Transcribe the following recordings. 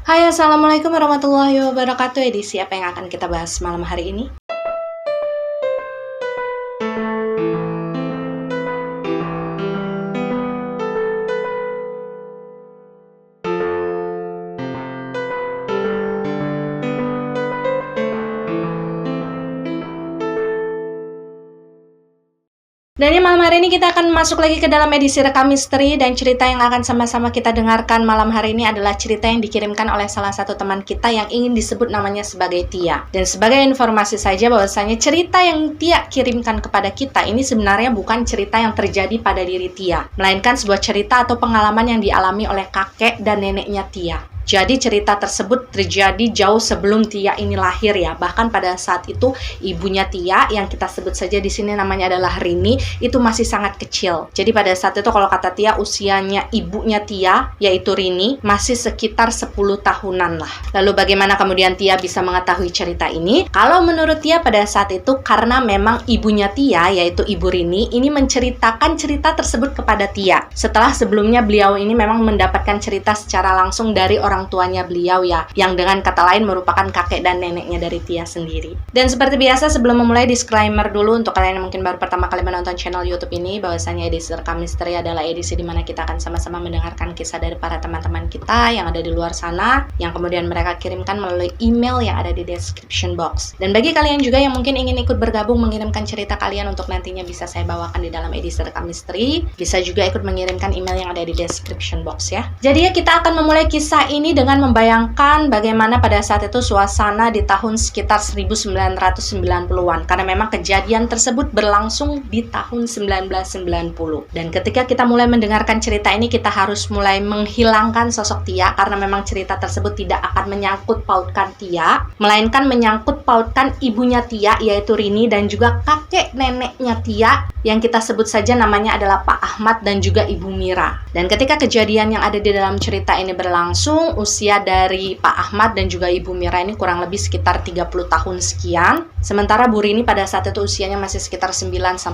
Hai, Assalamualaikum warahmatullahi wabarakatuh. Edisi apa yang akan kita bahas malam hari ini? Dan malam hari ini kita akan masuk lagi ke dalam edisi rekam misteri, dan cerita yang akan sama-sama kita dengarkan malam hari ini adalah cerita yang dikirimkan oleh salah satu teman kita yang ingin disebut namanya sebagai Tia. Dan sebagai informasi saja bahwasanya cerita yang Tia kirimkan kepada kita ini sebenarnya bukan cerita yang terjadi pada diri Tia, melainkan sebuah cerita atau pengalaman yang dialami oleh kakek dan neneknya Tia. Jadi cerita tersebut terjadi jauh sebelum Tia ini lahir ya. Bahkan pada saat itu ibunya Tia yang kita sebut saja di sini namanya adalah Rini itu masih sangat kecil. Jadi pada saat itu kalau kata Tia usianya ibunya Tia yaitu Rini masih sekitar 10 tahunan lah. Lalu bagaimana kemudian Tia bisa mengetahui cerita ini? Kalau menurut Tia pada saat itu karena memang ibunya Tia yaitu Ibu Rini ini menceritakan cerita tersebut kepada Tia. Setelah sebelumnya beliau ini memang mendapatkan cerita secara langsung dari orang tuanya beliau ya, yang dengan kata lain merupakan kakek dan neneknya dari Tia sendiri. Dan seperti biasa sebelum memulai disclaimer dulu untuk kalian yang mungkin baru pertama kali menonton channel YouTube ini, bahwasanya edisi rekam misteri adalah edisi dimana kita akan sama-sama mendengarkan kisah dari para teman-teman kita yang ada di luar sana, yang kemudian mereka kirimkan melalui email yang ada di description box. Dan bagi kalian juga yang mungkin ingin ikut bergabung mengirimkan cerita kalian untuk nantinya bisa saya bawakan di dalam edisi rekam misteri, bisa juga ikut mengirimkan email yang ada di description box ya. Jadi ya kita akan memulai kisah ini dengan membayangkan bagaimana pada saat itu suasana di tahun sekitar 1990-an, karena memang kejadian tersebut berlangsung di tahun 1990. Dan ketika kita mulai mendengarkan cerita ini, kita harus mulai menghilangkan sosok Tia karena memang cerita tersebut tidak akan menyangkut pautkan Tia, melainkan menyangkut pautkan ibunya Tia yaitu Rini dan juga kakek neneknya Tia yang kita sebut saja namanya adalah Pak Ahmad dan juga Ibu Mira. Dan ketika kejadian yang ada di dalam cerita ini berlangsung, usia dari Pak Ahmad dan juga Ibu Mira ini kurang lebih sekitar 30 tahun sekian. Sementara Bu Rini pada saat itu usianya masih sekitar 9-10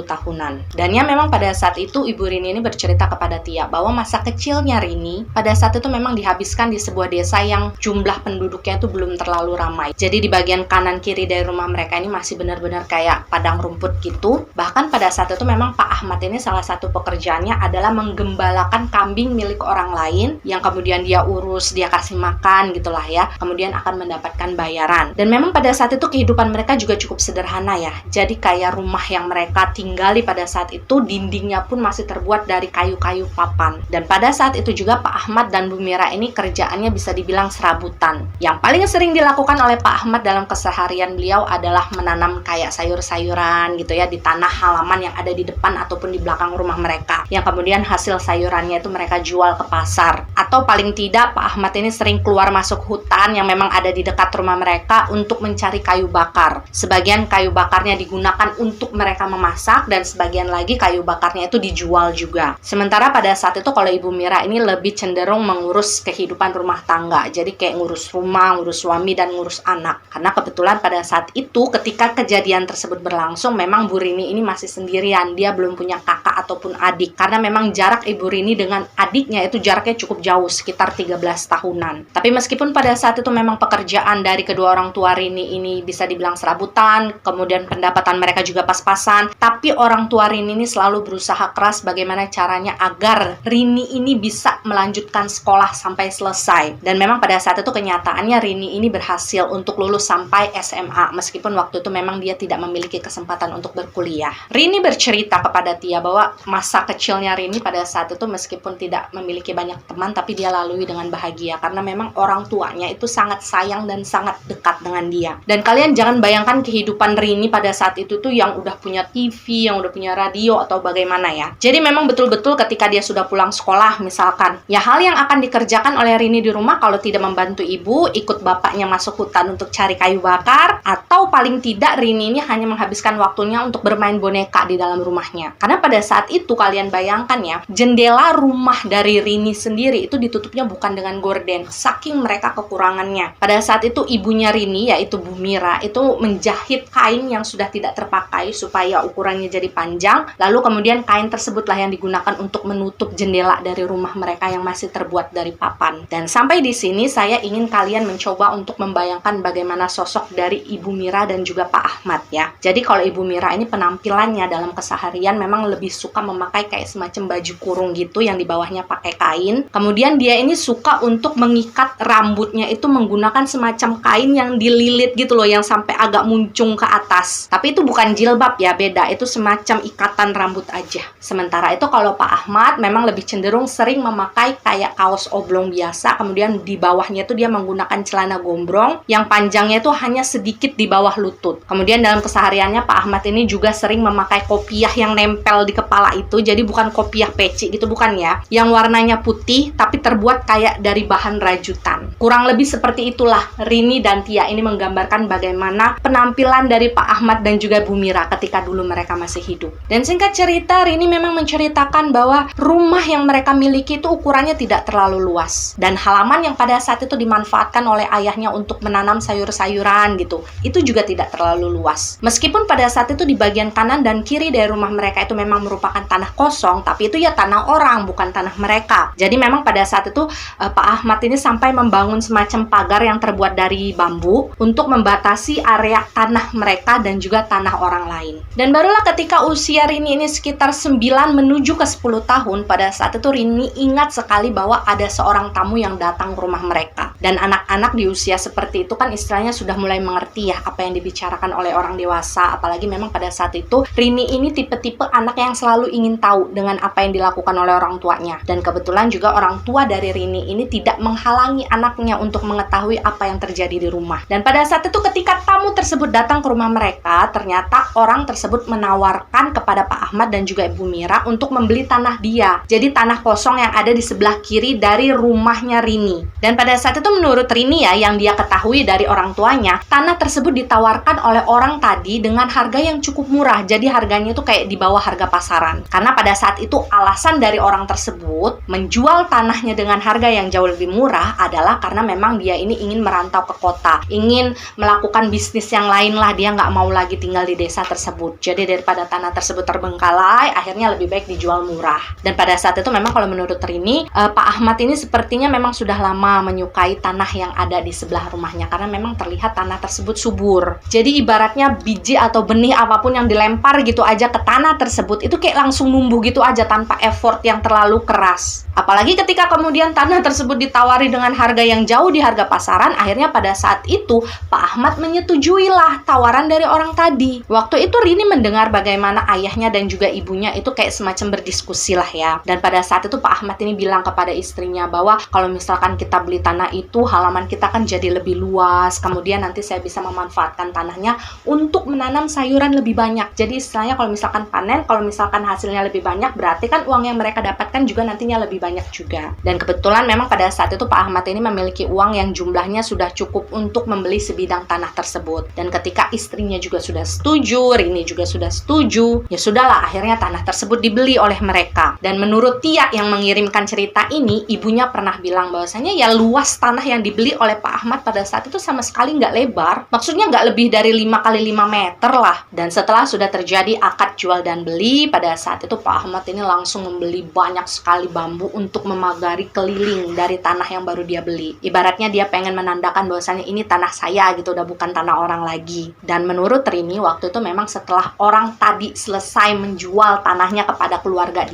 tahunan. Dan ya memang pada saat itu Ibu Rini ini bercerita kepada Tia bahwa masa kecilnya Rini pada saat itu memang dihabiskan di sebuah desa yang jumlah penduduknya itu belum terlalu ramai. Jadi di bagian kanan kiri dari rumah mereka ini masih benar-benar kayak padang rumput gitu. Bahkan pada saat itu memang Pak Ahmad ini salah satu pekerjaannya adalah menggembalakan kambing milik orang lain yang kemudian dia urus, dia kasih makan gitulah ya, kemudian akan mendapatkan bayaran. Dan memang pada saat itu kehidupan mereka juga cukup sederhana ya. Jadi kayak rumah yang mereka tinggali pada saat itu dindingnya pun masih terbuat dari kayu-kayu papan. Dan pada saat itu juga Pak Ahmad dan Bu Mira ini kerjaannya bisa dibilang serabutan. Yang paling sering dilakukan oleh Pak Ahmad dalam keseharian beliau adalah menanam kayak sayur-sayuran gitu ya di tanah halaman yang ada di depan ataupun di belakang rumah mereka, yang kemudian hasil sayurannya itu mereka jual ke pasar. Atau paling tidak Pak Ahmad ini sering keluar masuk hutan yang memang ada di dekat rumah mereka untuk mencari kayu bakar. Sebagian kayu bakarnya digunakan untuk mereka memasak dan sebagian lagi kayu bakarnya itu dijual juga. Sementara pada saat itu kalau Ibu Mira ini lebih cenderung mengurus kehidupan rumah tangga. Jadi kayak ngurus rumah, ngurus suami dan ngurus anak. Karena kebetulan pada saat itu ketika kejadian tersebut berlangsung memang Bu Rini ini masih sendirian. Dia belum punya kakak ataupun adik. Karena memang jarak Ibu Rini dengan adiknya itu jaraknya cukup jauh, sekitar 13 tahunan. Tapi meskipun pada saat itu memang pekerjaan dari kedua orang tua Rini ini bisa dibilang serabutan, kemudian pendapatan mereka juga pas-pasan, tapi orang tua Rini ini selalu berusaha keras bagaimana caranya agar Rini ini bisa melanjutkan sekolah sampai selesai. Dan memang pada saat itu kenyataannya Rini ini berhasil untuk lulus sampai SMA, meskipun waktu itu memang dia tidak memiliki kesempatan untuk berkuliah. Rini bercerita kepada Tia bahwa masa kecilnya Rini pada saat itu meskipun tidak memiliki banyak teman, tapi dia lalui dengan bahagia karena memang orang tuanya itu sangat sayang dan sangat dekat dengan dia. Dan kalian jangan bayangkan kehidupan Rini pada saat itu tuh yang udah punya TV, yang udah punya radio atau bagaimana ya. Jadi memang betul-betul ketika dia sudah pulang sekolah misalkan, ya hal yang akan dikerjakan oleh Rini di rumah kalau tidak membantu ibu, ikut bapaknya masuk hutan untuk cari kayu bakar, atau paling tidak Rini ini hanya menghabiskan waktunya untuk bermain boneka di dalam rumahnya. Karena pada saat itu kalian bayangkan ya, jendela rumah dari Rini sendiri itu ditutupnya bukan dengan gorden, saking mereka kekurangannya. Pada saat itu ibunya Rini yaitu Bu Mira itu itu menjahit kain yang sudah tidak terpakai supaya ukurannya jadi panjang. Lalu kemudian kain tersebutlah yang digunakan untuk menutup jendela dari rumah mereka yang masih terbuat dari papan. Dan sampai di sini saya ingin kalian mencoba untuk membayangkan bagaimana sosok dari Ibu Mira dan juga Pak Ahmad ya. Jadi kalau Ibu Mira ini penampilannya dalam keseharian memang lebih suka memakai kayak semacam baju kurung gitu yang di bawahnya pakai kain. Kemudian dia ini suka untuk mengikat rambutnya itu menggunakan semacam kain yang dililit gitu loh, yang sampai agak muncung ke atas. Tapi itu bukan jilbab ya, beda. Itu semacam ikatan rambut aja. Sementara itu kalau Pak Ahmad memang lebih cenderung sering memakai kayak kaos oblong biasa, kemudian di bawahnya itu dia menggunakan celana gombrong yang panjangnya itu hanya sedikit di bawah lutut. Kemudian dalam kesehariannya Pak Ahmad ini juga sering memakai kopiah yang nempel di kepala itu. Jadi bukan kopiah peci gitu, bukan ya. Yang warnanya putih tapi terbuat kayak dari bahan rajutan. Kurang lebih seperti itulah Rini dan Tia ini menggambarkan bagaimana penampilan dari Pak Ahmad dan juga Bu Mira ketika dulu mereka masih hidup. Dan singkat cerita, Rini memang menceritakan bahwa rumah yang mereka miliki itu ukurannya tidak terlalu luas. Dan halaman yang pada saat itu dimanfaatkan oleh ayahnya untuk menanam sayur-sayuran gitu, itu juga tidak terlalu luas. Meskipun pada saat itu di bagian kanan dan kiri dari rumah mereka itu memang merupakan tanah kosong, tapi itu ya tanah orang, bukan tanah mereka. Jadi memang pada saat itu Pak Ahmad ini sampai membangun semacam pagar yang terbuat dari bambu untuk membatasi area tanah mereka dan juga tanah orang lain. Dan barulah ketika usia Rini ini sekitar 9 menuju ke 10 tahun, pada saat itu Rini ingat sekali bahwa ada seorang tamu yang datang ke rumah mereka. Dan anak-anak di usia seperti itu kan istilahnya sudah mulai mengerti ya apa yang dibicarakan oleh orang dewasa. Apalagi memang pada saat itu Rini ini tipe-tipe anak yang selalu ingin tahu dengan apa yang dilakukan oleh orang tuanya. Dan kebetulan juga orang tua dari Rini ini tidak menghalangi anaknya untuk mengetahui apa yang terjadi di rumah. Dan pada saat itu ketika tamu tersebut datang ke rumah mereka, ternyata orang tersebut menawarkan kepada Pak Ahmad dan juga Ibu Mira untuk membeli tanah dia. Jadi tanah kosong yang ada di sebelah kiri dari rumahnya Rini. Dan pada saat itu menurut Rini ya, yang dia ketahui dari orang tuanya, tanah tersebut ditawarkan oleh orang tadi dengan harga yang cukup murah. Jadi harganya itu kayak di bawah harga pasaran. Karena pada saat itu alasan dari orang tersebut menjual tanahnya dengan harga yang jauh lebih murah adalah karena memang dia ini ingin merantau ke kota, ingin melakukan bisnis yang lain lah, dia nggak mau lagi tinggal di desa tersebut. Jadi daripada tanah tersebut terbengkalai, akhirnya lebih baik dijual murah. Dan pada saat itu memang kalau menurut Rini, Pak Ahmad ini sepertinya memang sudah lama menyukai tanah yang ada di sebelah rumahnya karena memang terlihat tanah tersebut subur. Jadi ibaratnya biji atau benih apapun yang dilempar gitu aja ke tanah tersebut itu kayak langsung numbuh gitu aja tanpa effort yang terlalu keras. Apalagi ketika kemudian tanah tersebut ditawari dengan harga yang jauh di harga pasaran, akhirnya pada saat itu Pak Ahmad menyetujuilah tawaran dari orang tadi. Waktu itu Rini mendengar bagaimana ayahnya dan juga ibunya itu kayak semacam berdiskusi lah ya. Dan pada saat itu Pak Ahmad ini bilang kepada istrinya bahwa kalau misalkan kita beli tanah itu, halaman kita kan jadi lebih luas. Kemudian nanti saya bisa memanfaatkan tanahnya untuk menanam sayuran lebih banyak. Jadi istilahnya kalau misalkan panen, kalau misalkan hasilnya lebih banyak, berarti kan uang yang mereka dapatkan juga nantinya lebih banyak juga. Dan kebetulan memang pada saat itu Pak Ahmad ini memiliki uang yang jumlahnya sudah cukup untuk membeli sebidang tanah tersebut. Dan ketika istrinya juga sudah setuju, Rini juga sudah setuju, ya sudahlah akhirnya tanah tersebut dibeli oleh mereka. Dan menurut Tia yang mengirimkan cerita ini, ibunya pernah bilang bahwasanya ya luas tanah yang dibeli oleh Pak Ahmad pada saat itu sama sekali nggak lebar, maksudnya nggak lebih dari 5 kali 5 meter lah. Dan setelah sudah terjadi akad jual dan beli, pada saat itu Pak Ahmad ini langsung membeli banyak sekali bambu untuk memagari keliling dari tanah yang baru dia beli. Ibaratnya dia pengen menandakan bahwasannya ini tanah saya gitu, udah bukan tanah orang lagi. Dan menurut Rini waktu itu memang setelah orang tadi selesai menjual tanahnya kepada keluarga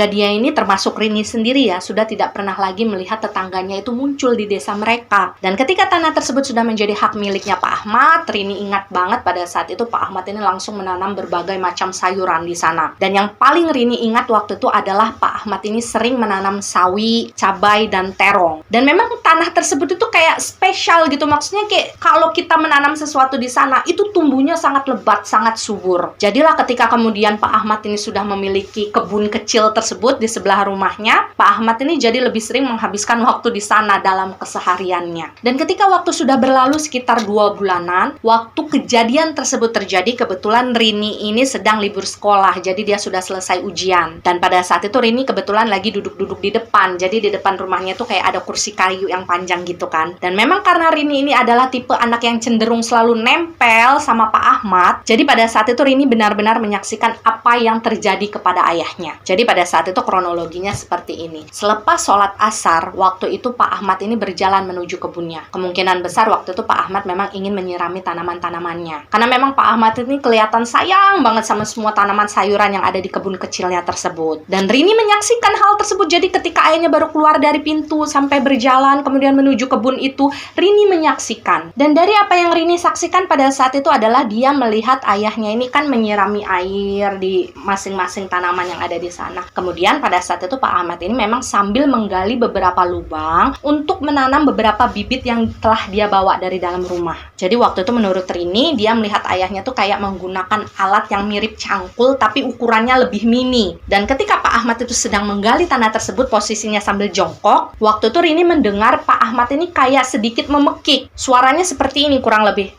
dia ini termasuk Rini sendiri ya, sudah tidak pernah lagi melihat tetangganya itu muncul di desa mereka. Dan ketika tanah tersebut sudah menjadi hak miliknya Pak Ahmad, Rini ingat banget pada saat itu Pak Ahmad ini langsung menanam berbagai macam sayuran di sana. Dan yang paling Rini ingat waktu itu adalah Pak Ahmad ini sering menanam sawi, cabai, dan terong. Dan memang tanah tersebut itu kayak spesial gitu, maksudnya kayak kalau kita menanam sesuatu di sana itu tumbuhnya sangat lebat, sangat subur. Jadilah ketika kemudian Pak Ahmad ini sudah memiliki kebun kecil tersebut di sebelah rumahnya, Pak Ahmad ini jadi lebih sering menghabiskan waktu di sana dalam kesehariannya. Dan ketika waktu sudah berlalu sekitar 2 bulanan, waktu kejadian tersebut terjadi, kebetulan Rini ini sedang libur sekolah, jadi dia sudah selesai ujian. Dan pada saat itu Rini kebetulan lagi duduk-duduk di depan, jadi di depan rumahnya tuh kayak ada kursi kayu yang panjang gitu kan. Dan memang karena Rini ini adalah tipe anak yang cenderung cenderung selalu nempel sama Pak Ahmad. Jadi pada saat itu Rini benar-benar menyaksikan apa yang terjadi kepada ayahnya. Jadi pada saat itu kronologinya seperti ini. Selepas sholat asar, waktu itu Pak Ahmad ini berjalan menuju kebunnya. Kemungkinan besar waktu itu Pak Ahmad memang ingin menyirami tanaman-tanamannya. Karena memang Pak Ahmad ini kelihatan sayang banget sama semua tanaman sayuran yang ada di kebun kecilnya tersebut. Dan Rini menyaksikan hal tersebut. Jadi ketika ayahnya baru keluar dari pintu sampai berjalan kemudian menuju kebun itu, Rini menyaksikan. Dan dari apa yang Rini saksikan pada saat itu adalah dia melihat ayahnya ini kan menyirami air di masing-masing tanaman yang ada di sana. Kemudian pada saat itu Pak Ahmad ini memang sambil menggali beberapa lubang untuk menanam beberapa bibit yang telah dia bawa dari dalam rumah. Jadi waktu itu menurut Rini, dia melihat ayahnya tuh kayak menggunakan alat yang mirip cangkul tapi ukurannya lebih mini. Dan ketika Pak Ahmad itu sedang menggali tanah tersebut, posisinya sambil jongkok, waktu itu Rini mendengar Pak Ahmad ini kayak sedikit memekik. Suaranya seperti ini kurang lebih.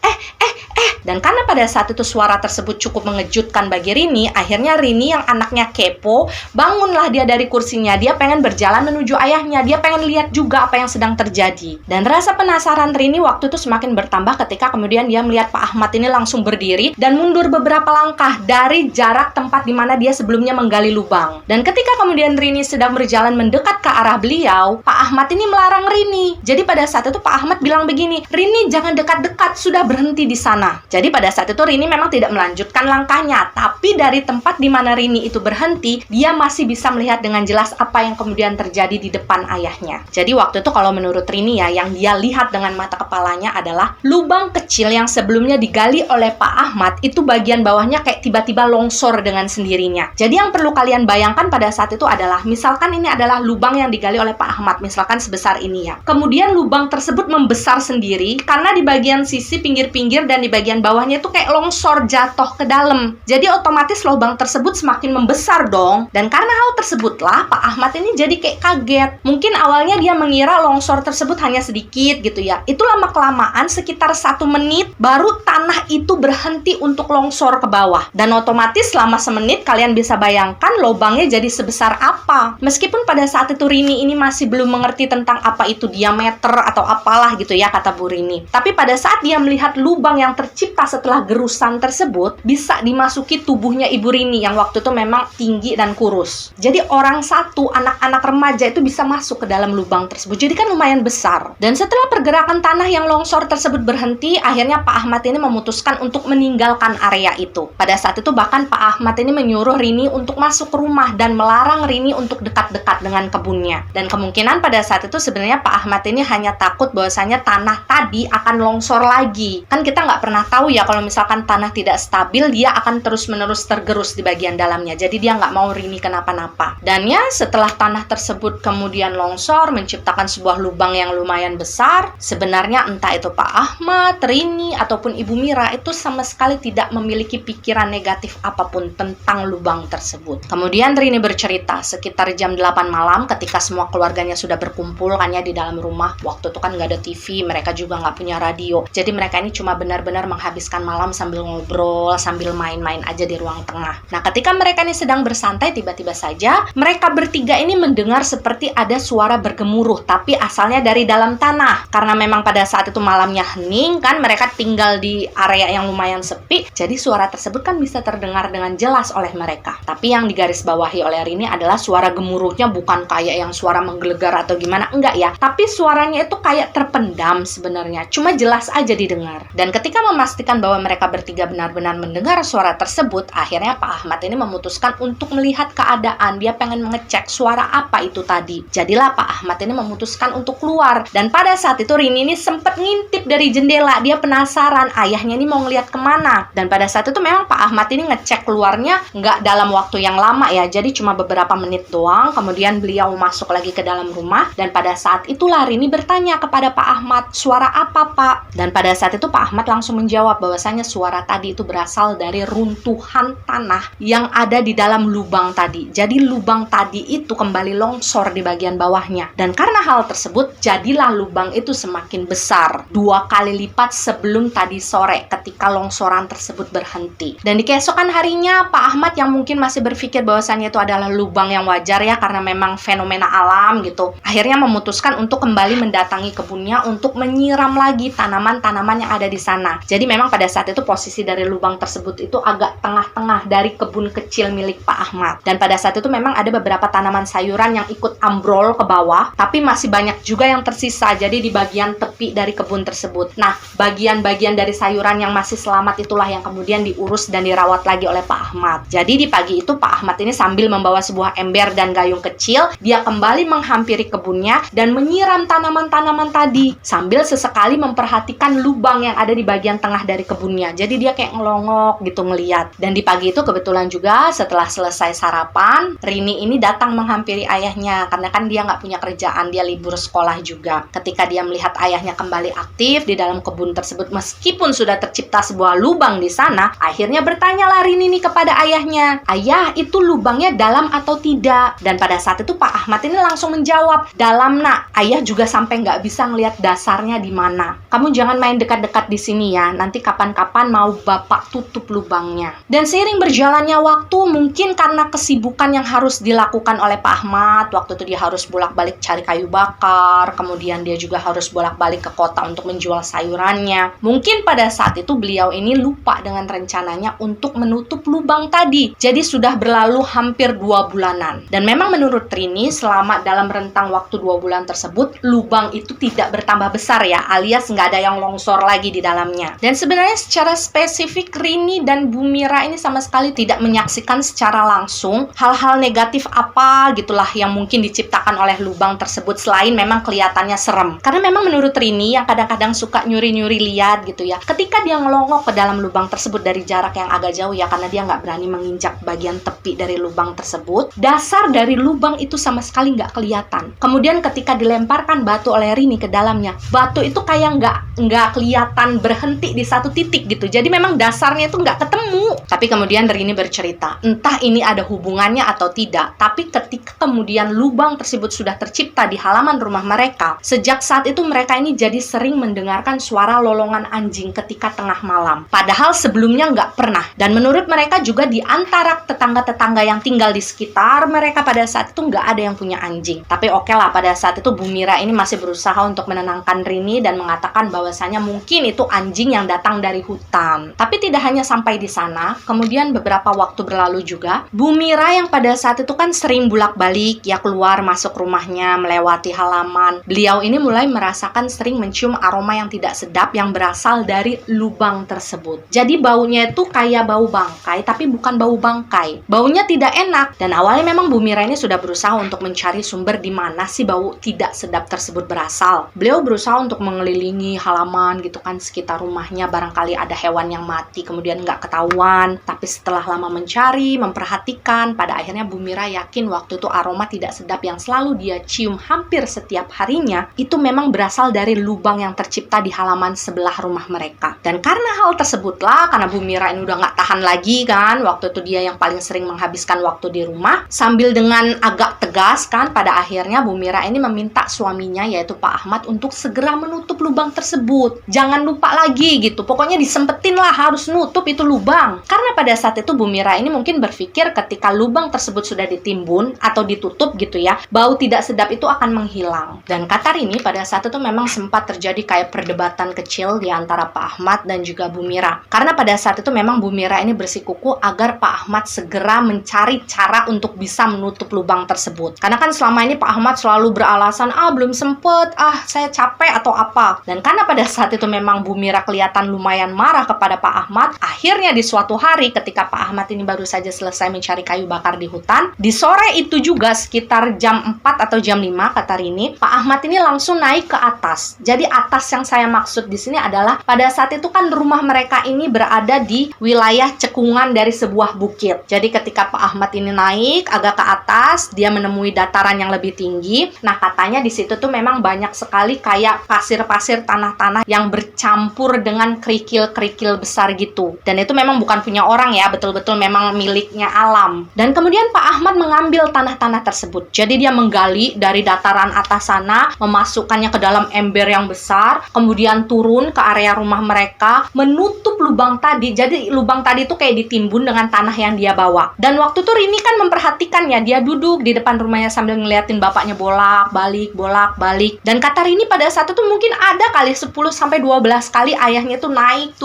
Dan karena pada saat itu suara tersebut cukup mengejutkan bagi Rini, akhirnya Rini yang anaknya kepo, bangunlah dia dari kursinya. Dia pengen berjalan menuju ayahnya. Dia pengen lihat juga apa yang sedang terjadi. Dan rasa penasaran Rini waktu itu semakin bertambah ketika kemudian dia melihat Pak Ahmad ini langsung berdiri dan mundur beberapa langkah dari jarak tempat di mana dia sebelumnya menggali lubang. Dan ketika kemudian Rini sedang berjalan mendekat ke arah beliau, Pak Ahmad ini melarang Rini. Jadi pada saat itu Pak Ahmad bilang begini, "Rini, jangan dekat-dekat, sudah berhenti di sana." Jadi pada saat itu Rini memang tidak melanjutkan langkahnya, tapi dari tempat di mana Rini itu berhenti, dia masih bisa melihat dengan jelas apa yang kemudian terjadi di depan ayahnya. Jadi waktu itu kalau menurut Rini ya, yang dia lihat dengan mata kepalanya adalah lubang kecil yang sebelumnya digali oleh Pak Ahmad, itu bagian bawahnya kayak tiba-tiba longsor dengan sendirinya. Jadi yang perlu kalian bayangkan pada saat itu adalah, misalkan ini adalah lubang yang digali oleh Pak Ahmad, misalkan sebesar ini ya. Kemudian lubang tersebut membesar sendiri karena di bagian sisi pinggir-pinggir dan di bagian bawahnya itu kayak longsor jatuh ke dalam. Jadi otomatis lubang tersebut semakin membesar dong. Dan karena hal tersebutlah Pak Ahmad ini jadi kayak kaget. Mungkin awalnya dia mengira longsor tersebut hanya sedikit gitu ya. Itu lama-kelamaan sekitar 1 menit baru tanah itu berhenti untuk longsor ke bawah. Dan otomatis selama semenit kalian bisa bayangkan lubangnya jadi sebesar apa. Meskipun pada saat itu Rini ini masih belum mengerti tentang apa itu diameter atau apalah gitu ya kata Bu Rini. Tapi pada saat dia melihat lubang yang tercipta setelah gerusan tersebut bisa dimasuki tubuhnya Ibu Rini yang waktu itu memang tinggi dan kurus. Jadi orang satu, anak-anak remaja itu bisa masuk ke dalam lubang tersebut. Jadi kan lumayan besar. Dan setelah pergerakan tanah yang longsor tersebut berhenti, akhirnya Pak Ahmad ini memutuskan untuk meninggalkan area itu. Pada saat itu bahkan Pak Ahmad ini menyuruh Rini untuk masuk ke rumah dan melarang Rini untuk dekat-dekat dengan kebunnya. Dan kemungkinan pada saat itu sebenarnya Pak Ahmad ini hanya takut bahwasanya tanah tadi akan longsor lagi. Kan kita nggak pernah tahu ya kalau misalkan tanah tidak stabil, dia akan terus-menerus tergerus di bagian dalamnya. Jadi dia nggak mau Rini kenapa-napa. Dan ya setelah tanah tersebut kemudian longsor menciptakan sebuah lubang yang lumayan besar, sebenarnya entah itu Pak Ahmad, Rini, ataupun Ibu Mira itu sama sekali tidak memiliki pikiran negatif apapun tentang lubang tersebut. Kemudian Rini bercerita sekitar jam 8 malam ketika semua keluarganya sudah berkumpul kan ya di dalam rumah. Waktu itu kan nggak ada TV, mereka juga nggak punya radio. Jadi mereka ini cuma benar-benar menghabiskan malam sambil ngobrol, sambil main-main aja di ruang tengah. Nah, ketika mereka ini sedang bersantai, tiba-tiba saja mereka bertiga ini mendengar seperti ada suara bergemuruh, tapi asalnya dari dalam tanah. Karena memang pada saat itu malamnya hening, kan mereka tinggal di area yang lumayan sepi, jadi suara tersebut kan bisa terdengar dengan jelas oleh mereka. Tapi yang digarisbawahi oleh Rini adalah suara gemuruhnya bukan kayak yang suara menggelegar atau gimana, enggak ya. Tapi suaranya itu kayak terpendam sebenarnya, cuma jelas aja didengar. Dan ketika memastikan bahwa mereka bertiga benar-benar mendengar suara tersebut, akhirnya Pak Ahmad ini memutuskan untuk melihat keadaan. Dia pengen mengecek suara apa itu tadi. Jadilah Pak Ahmad ini memutuskan untuk keluar. Dan pada saat itu Rini ini sempat ngintip dari jendela. Dia penasaran ayahnya ini mau ngeliat kemana. Dan pada saat itu memang Pak Ahmad ini ngecek keluarnya nggak dalam waktu yang lama ya. Jadi cuma beberapa menit doang. Kemudian beliau masuk lagi ke dalam rumah. Dan pada saat itulah Rini bertanya kepada Pak Ahmad, suara apa Pak? Dan pada saat itu Pak Ahmad langsung menjawab bahwasanya suara tadi itu berasal dari runtuhan tanah yang ada di dalam lubang tadi. Jadi lubang tadi itu kembali longsor di bagian bawahnya. Dan karena hal tersebut, jadilah lubang itu semakin besar 2 kali lipat sebelum tadi sore ketika longsoran tersebut berhenti. Dan di keesokan harinya, Pak Ahmad yang mungkin masih berpikir bahwasannya itu adalah lubang yang wajar ya, karena memang fenomena alam gitu, akhirnya memutuskan untuk kembali mendatangi kebunnya untuk menyiram lagi tanaman-tanaman yang ada di sana. Jadi memang pada saat itu posisi dari lubang tersebut itu agak tengah-tengah dari kebun kecil milik Pak Ahmad. Dan pada saat itu memang ada beberapa tanaman sayuran yang ikut ambrol ke bawah, tapi masih banyak juga yang tersisa. Jadi di bagian tepi dari kebun tersebut. Nah, bagian-bagian dari sayuran yang masih selamat itulah yang kemudian diurus dan dirawat lagi oleh Pak Ahmad. Jadi di pagi itu Pak Ahmad ini sambil membawa sebuah ember dan gayung kecil, dia kembali menghampiri kebunnya dan menyiram tanaman-tanaman tadi sambil sesekali memperhatikan lubang yang ada di bagian tengah dari kebunnya. Jadi dia kayak ngelongok gitu ngeliat. Dan di pagi itu kebetulan juga setelah selesai sarapan, Rini ini datang menghampiri ayahnya karena kan dia nggak punya kerjaan, dia libur sekolah juga. Ketika dia melihat ayahnya kembali aktif di dalam kebun tersebut meskipun sudah tercipta sebuah lubang di sana, akhirnya bertanyalah Rini ini kepada ayahnya, "Ayah, itu lubangnya dalam atau tidak?" Dan pada saat itu Pak Ahmad ini langsung menjawab, "Dalam, Nak. Ayah juga sampai nggak bisa ngelihat dasarnya di mana. Kamu jangan main dekat-dekat di sini ya. Nanti kapan-kapan mau Bapak tutup lubangnya." Dan seiring berjalannya waktu, mungkin karena kesibukan yang harus dilakukan oleh Pak Ahmad, waktu itu dia harus bolak-balik cari kayu bakar, kemudian dia juga harus bolak-balik ke kota untuk menjual sayurannya. Mungkin pada saat itu beliau ini lupa dengan rencananya untuk menutup lubang tadi. Jadi sudah berlalu hampir 2 bulanan. Dan memang menurut Rini, selama dalam rentang waktu 2 bulan tersebut, lubang itu tidak bertambah besar ya, alias nggak ada yang longsor lagi di dalamnya. Dan sebenarnya secara spesifik Rini dan Bu Mira ini sama sekali tidak menyaksikan secara langsung hal-hal negatif apa gitulah yang mungkin diciptakan oleh lubang tersebut, selain memang kelihatannya serem. Karena memang menurut Rini yang kadang-kadang suka nyuri-nyuri lihat gitu ya, ketika dia ngelongok ke dalam lubang tersebut dari jarak yang agak jauh ya, karena dia nggak berani menginjak bagian tepi dari lubang tersebut, dasar dari lubang itu sama sekali nggak kelihatan. Kemudian ketika dilemparkan batu oleh Rini ke dalamnya, batu itu kayak nggak kelihatan berhenti di satu titik gitu. Jadi memang dasarnya itu nggak ketemu. Tapi kemudian Rini bercerita, entah ini ada hubungannya atau tidak, tapi ketika kemudian lubang tersebut sudah tercipta di halaman rumah mereka, sejak saat itu mereka ini jadi sering mendengarkan suara lolongan anjing ketika tengah malam. Padahal sebelumnya nggak pernah. Dan menurut mereka juga di antara tetangga-tetangga yang tinggal di sekitar mereka pada saat itu nggak ada yang punya anjing. Tapi oke lah, pada saat itu Bu Mira ini masih berusaha untuk menenangkan Rini dan mengatakan bahwasanya mungkin itu anjing yang datang dari hutan. Tapi tidak hanya sampai di sana, kemudian beberapa waktu berlalu juga, Bu Mira yang pada saat itu kan sering bolak-balik ya keluar masuk rumahnya, melewati halaman. Beliau ini mulai merasakan sering mencium aroma yang tidak sedap yang berasal dari lubang tersebut. Jadi baunya itu kayak bau bangkai, tapi bukan bau bangkai. Baunya tidak enak. Dan awalnya memang Bu Mira ini sudah berusaha untuk mencari sumber di mana sih bau tidak sedap tersebut berasal. Beliau berusaha untuk mengelilingi halaman gitu kan sekitar rumahnya, barangkali ada hewan yang mati kemudian nggak ketahuan. Tapi setelah lama mencari, memperhatikan, pada akhirnya Bu Mira yakin waktu itu aroma tidak sedap yang selalu dia cium hampir setiap harinya itu memang berasal dari lubang yang tercipta di halaman sebelah rumah mereka. Dan karena hal tersebutlah, karena Bu Mira ini udah nggak tahan lagi kan, waktu itu dia yang paling sering menghabiskan waktu di rumah, sambil dengan agak tegas kan, pada akhirnya Bu Mira ini meminta suaminya yaitu Pak Ahmad untuk segera menutup lubang tersebut. Jangan lupa lagi gitu, pokoknya disempetin lah, harus nutup itu lubang. Karena pada saat itu Bu Mira ini mungkin berpikir ketika lubang tersebut sudah ditimbun atau ditutup gitu ya, bau tidak sedap itu akan menghilang. Dan kata Rini, pada saat itu memang sempat terjadi kayak perdebatan kecil di antara Pak Ahmad dan juga Bu Mira. Karena pada saat itu memang Bu Mira ini bersikukuh agar Pak Ahmad segera mencari cara untuk bisa menutup lubang tersebut. Karena kan selama ini Pak Ahmad selalu beralasan, belum sempet, saya capek atau apa. Dan karena pada saat itu memang Bu Mira kelihatan lumayan marah kepada Pak Ahmad, akhirnya di suatu hari ketika Pak Ahmad ini baru saja selesai mencari kayu bakar di hutan, di sore itu juga sekitar jam 4 atau jam 5 kata Rini, Pak Ahmad ini langsung naik ke atas. Jadi atas yang saya maksud di sini adalah pada saat itu kan rumah mereka ini berada di wilayah cekungan dari sebuah bukit. Jadi ketika Pak Ahmad ini naik agak ke atas, dia menemui dataran yang lebih tinggi. Nah, katanya di situ tuh memang banyak sekali kayak pasir-pasir, tanah-tanah yang bercampur dengan kerikil-kerikil besar gitu. Dan itu memang bukan punya orang ya, betul-betul memang miliknya alam. Dan kemudian Pak Ahmad mengambil tanah-tanah tersebut. Jadi dia menggali dari dataran atas sana, memasukkannya ke dalam ember yang besar, kemudian turun ke area rumah mereka berusaha menutup lubang tadi. Jadi lubang tadi itu kayak ditimbun dengan tanah yang dia bawa. Dan waktu itu Rini kan memperhatikan ya, dia duduk di depan rumahnya sambil ngeliatin bapaknya bolak-balik. Dan kata Rini pada saat itu mungkin ada kali 10-12 kali ayahnya tuh naik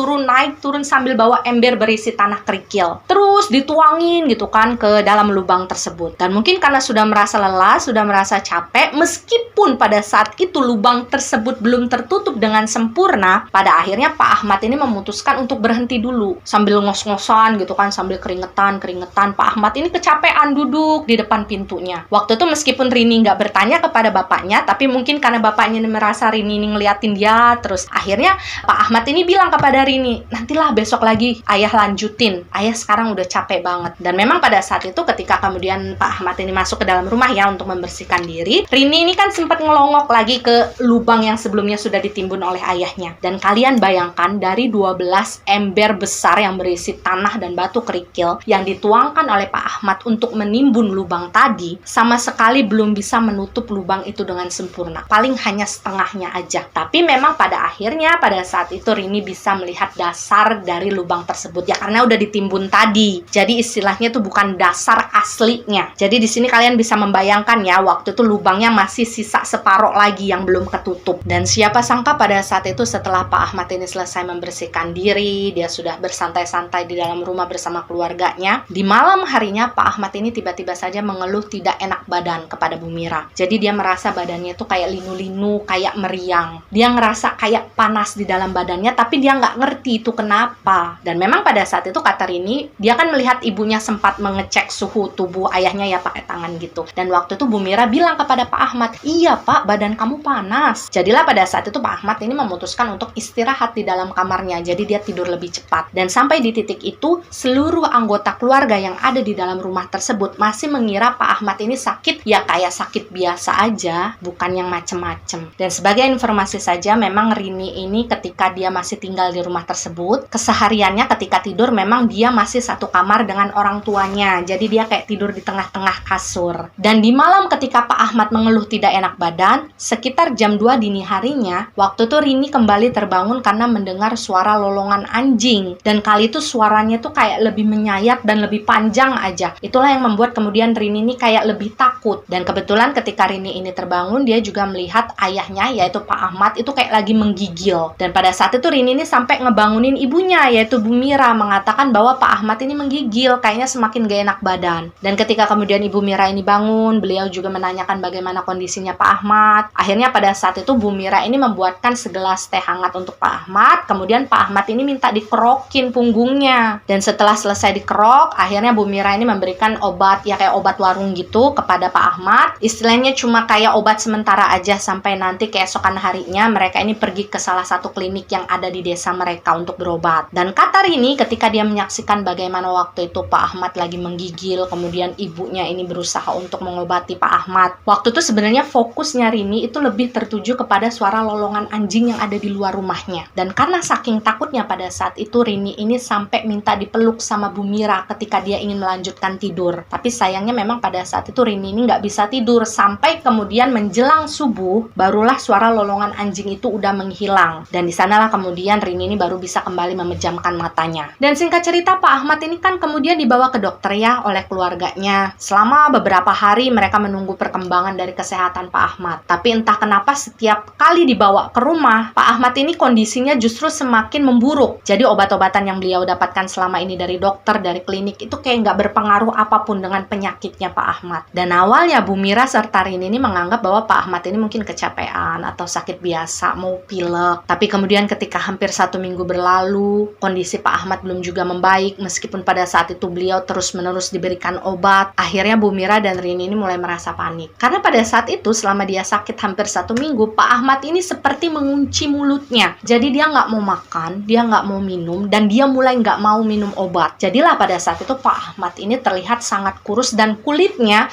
turun sambil bawa ember berisi tanah kerikil. Terus dituangin gitu kan ke dalam lubang tersebut. Dan mungkin karena sudah merasa lelah, sudah merasa capek, meskipun pada saat itu lubang tersebut belum tertutup dengan sempurna, pada akhirnya Pak Ahmad ini memutuskan untuk berhenti dulu sambil ngos-ngosan gitu kan, sambil keringetan. Pak Ahmad ini kecapean duduk di depan pintunya. Waktu itu meskipun Rini nggak bertanya kepada bapaknya, tapi mungkin karena bapaknya ini merasa Rini ini ngeliatin dia terus, akhirnya Pak Ahmad ini bilang kepada Rini, nantilah besok lagi ayah lanjutin, ayah sekarang udah capek banget. Dan memang pada saat itu ketika kemudian Pak Ahmad ini masuk ke dalam rumah ya untuk membersihkan diri, Rini ini kan sempat ngelongok lagi ke lubang yang sebelumnya sudah ditimbun oleh ayahnya. Dan kalian bayangkan dari 12 ember besar yang berisi tanah dan batu kerikil yang dituangkan oleh Pak Ahmad untuk menimbun lubang tadi, sama sekali belum bisa menutup lubang itu dengan sempurna. Paling hanya setengahnya aja. Tapi memang pada akhirnya pada saat itu Rini bisa melihat dasar dari lubang tersebut ya, karena udah ditimbun tadi. Jadi istilahnya itu bukan dasar aslinya. Jadi di sini kalian bisa membayangkan ya, waktu itu lubangnya masih sisa separoh lagi yang belum ketutup. Dan siapa sangka pada saat itu setelah Pak Ahmad ini selesai membersihkan diri, dia sudah bersantai-santai di dalam rumah bersama keluarganya. Di malam harinya Pak Ahmad ini tiba-tiba saja mengeluh tidak enak badan kepada Bu Mira. Jadi dia merasa badannya itu kayak linu-linu, kayak meriang. Dia ngerasa kayak panas di dalam badannya, tapi dia nggak ngerti itu kenapa. Dan memang pada saat itu kata Rini, dia kan melihat ibunya sempat mengecek suhu tubuh ayahnya ya pakai tangan gitu. Dan waktu itu Bu Mira bilang kepada Pak Ahmad, iya Pak, badan kamu panas. Jadilah pada saat itu Pak Ahmad ini memutuskan untuk istirahat di dalam kamarnya. Jadi dia tidur lebih cepat. Dan sampai di titik itu, seluruh anggota keluarga yang ada di dalam rumah tersebut masih mengira Pak Ahmad ini sakit ya kayak sakit biasa aja, bukan yang macem-macem. Dan sebagai informasi saja, memang Rini ini ketika dia masih tinggal di rumah tersebut, kesehariannya ketika tidur memang dia masih satu kamar dengan orang tuanya. Jadi dia kayak tidur di tengah-tengah kasur. Dan di malam ketika Pak Ahmad mengeluh tidak enak badan, sekitar jam 2 dini harinya, waktu itu Rini kembali terbangun karena mendengar suara lolongan anjing. Dan kali itu suaranya tuh kayak lebih menyayat dan lebih panjang aja. Itulah yang membuat kemudian Rini ini kayak lebih takut. Dan kebetulan ketika Rini ini terbangun, dia juga melihat ayahnya yaitu Pak Ahmad itu kayak lagi menggigil. Dan pada saat itu Rini ini sampai ngebangunin ibunya yaitu Bu Mira, mengatakan bahwa Pak Ahmad ini menggigil, kayaknya semakin gak enak badan. Dan ketika kemudian Ibu Mira ini bangun, beliau juga menanyakan bagaimana kondisinya Pak Ahmad. Akhirnya pada saat itu Bu Mira ini membuatkan segelas teh hangat untuk Pak Ahmad. Kemudian Pak Ahmad ini minta dikerokin punggungnya. Dan setelah selesai dikerok, akhirnya Bu Mira ini memberikan obat ya kayak obat warung gitu kepada Pak Ahmad. Istilahnya cuma kayak obat sementara aja sampai nanti keesokan harinya mereka ini pergi ke salah satu klinik yang ada di desa mereka untuk berobat. Dan kata Rini ketika dia menyaksikan bagaimana waktu itu Pak Ahmad lagi menggigil, kemudian ibunya ini berusaha untuk mengobati Pak Ahmad. Waktu itu sebenarnya fokusnya Rini itu lebih tertuju kepada suara lolongan anjing yang ada di luar rumahnya. Dan karena saking takutnya pada saat itu Rini ini sampai minta dipeluk sama Bu Mira ketika dia ingin melanjutkan tidur. Tapi sayangnya memang pada saat itu Rini ini nggak bisa tidur sampai kemudian menjelang subuh barulah suara lolongan anjing itu udah menghilang. Dan di sanalah kemudian Rini ini baru bisa kembali memejamkan matanya. Dan singkat cerita Pak Ahmad ini kan kemudian dibawa ke dokter ya oleh keluarganya. Selama beberapa hari mereka menunggu perkembangan dari kesehatan Pak Ahmad. Tapi entah kenapa setiap kali dibawa ke rumah, Pak Ahmad ini kondisinya justru semakin memburuk. Jadi obat-obatan yang beliau dapatkan selama ini dari dokter, dari klinik itu kayak nggak berpengaruh apapun dengan penyakitnya Pak Ahmad. Dan awalnya Bu Mira serta Rini ini menganggap bahwa Pak Ahmad ini mungkin kecapean atau sakit biasa, mau pilek. Tapi kemudian ketika hampir 1 minggu berlalu, kondisi Pak Ahmad belum juga membaik meskipun pada saat itu beliau terus-menerus diberikan obat. Akhirnya Bu Mira dan Rini ini mulai merasa panik. Karena pada saat itu selama dia sakit hampir 1 minggu, Pak Ahmad ini seperti mengunci mulutnya. Jadi dia nggak mau makan, dia nggak mau minum, dan dia mulai nggak mau minum obat. Jadilah pada saat itu Pak Ahmad ini terlihat sangat kurus dan kulitnya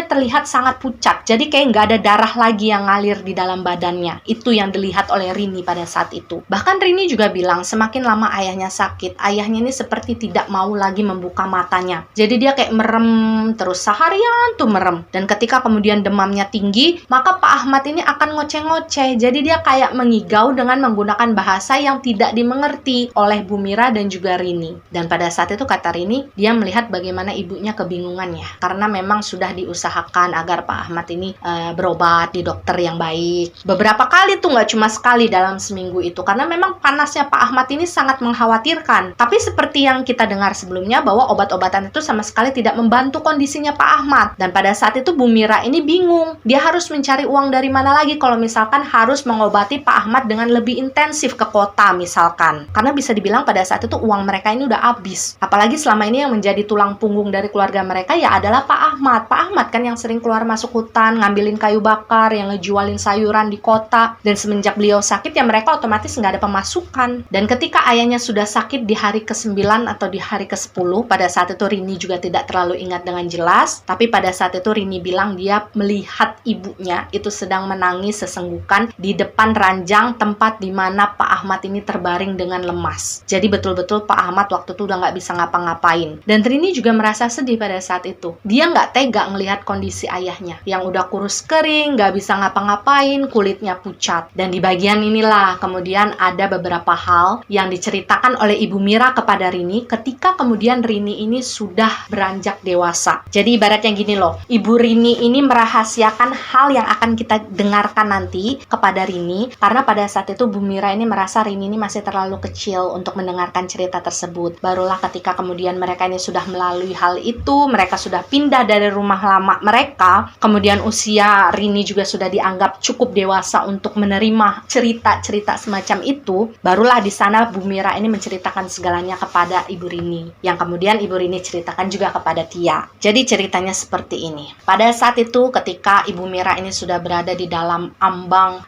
terlihat sangat pucat. Jadi kayak nggak ada darah lagi yang ngalir di dalam badannya. Itu yang dilihat oleh Rini pada saat itu. Bahkan Rini juga bilang semakin lama ayahnya sakit, ayahnya ini seperti tidak mau lagi membuka matanya. Jadi dia kayak merem terus seharian tuh merem. Dan ketika kemudian demamnya tinggi, maka Pak Ahmad ini akan ngoceh-ngoceh. Jadi dia kayak mengigau dengan menggunakan bahasa yang tidak dimengerti oleh Bu Mira dan juga Rini. Dan pada saat itu kata Rini, dia melihat bagaimana ibunya kebingungan ya, karena memang sudah diusahakan agar Pak Ahmad ini berobat di dokter yang baik. Beberapa kali tuh, nggak cuma sekali dalam seminggu itu, karena memang panasnya Pak Ahmad ini sangat mengkhawatirkan. Tapi seperti yang kita dengar sebelumnya, bahwa obat-obatan itu sama sekali tidak membantu kondisinya Pak Ahmad. Dan pada saat itu Bu Mira ini bingung, dia harus mencari uang dari mana lagi kalau misalkan harus mengobati Pak Ahmad dengan lebih intensif ke kota misalkan. Karena bisa dibilang pada saat itu uang mereka ini udah habis. Apalagi selama ini yang menjadi tulang punggung dari keluarga mereka ya adalah Pak Ahmad. Pak Ahmad kan yang sering keluar masuk hutan, ngambilin kayu bakar, yang ngejualin sayuran di kota. Dan semenjak beliau sakit ya mereka otomatis nggak ada pemasukan. Dan ketika ayahnya sudah sakit di hari ke-9 atau di hari ke-10, pada saat itu Rini juga tidak terlalu ingat dengan jelas. Tapi pada saat itu Rini bilang dia melihat ibunya itu sedang menangis sesenggukan di depan ranjang tempat di mana Pak Ahmad ini terbaring dengan lemas. Jadi betul-betul Pak Ahmad waktu itu udah nggak bisa ngapa-ngapain. Dan Rini juga merasa sedih pada saat itu. Dia nggak tega ngelihat kondisi ayahnya yang udah kurus kering, nggak bisa ngapa-ngapain, kulitnya pucat. Dan di bagian inilah kemudian ada beberapa hal yang diceritakan oleh Ibu Mira kepada Rini ketika kemudian Rini ini sudah beranjak dewasa. Jadi ibaratnya gini loh, Ibu Rini ini merahasiakan hal yang akan kita dengarkan nanti kepada Rini, karena pada saat itu Bu Mira ini merasa Rini ini masih terlalu kecil untuk mendengarkan cerita tersebut. Barulah ketika kemudian mereka ini sudah melalui hal itu, mereka sudah pindah dari rumah lama mereka, kemudian usia Rini juga sudah dianggap cukup dewasa untuk menerima cerita-cerita semacam itu, barulah di sana Bu Mira ini menceritakan segalanya kepada Ibu Rini, yang kemudian Ibu Rini ceritakan juga kepada Tia. Jadi ceritanya seperti ini. Pada saat itu ketika Ibu Mira ini sudah berada di dalam ambang,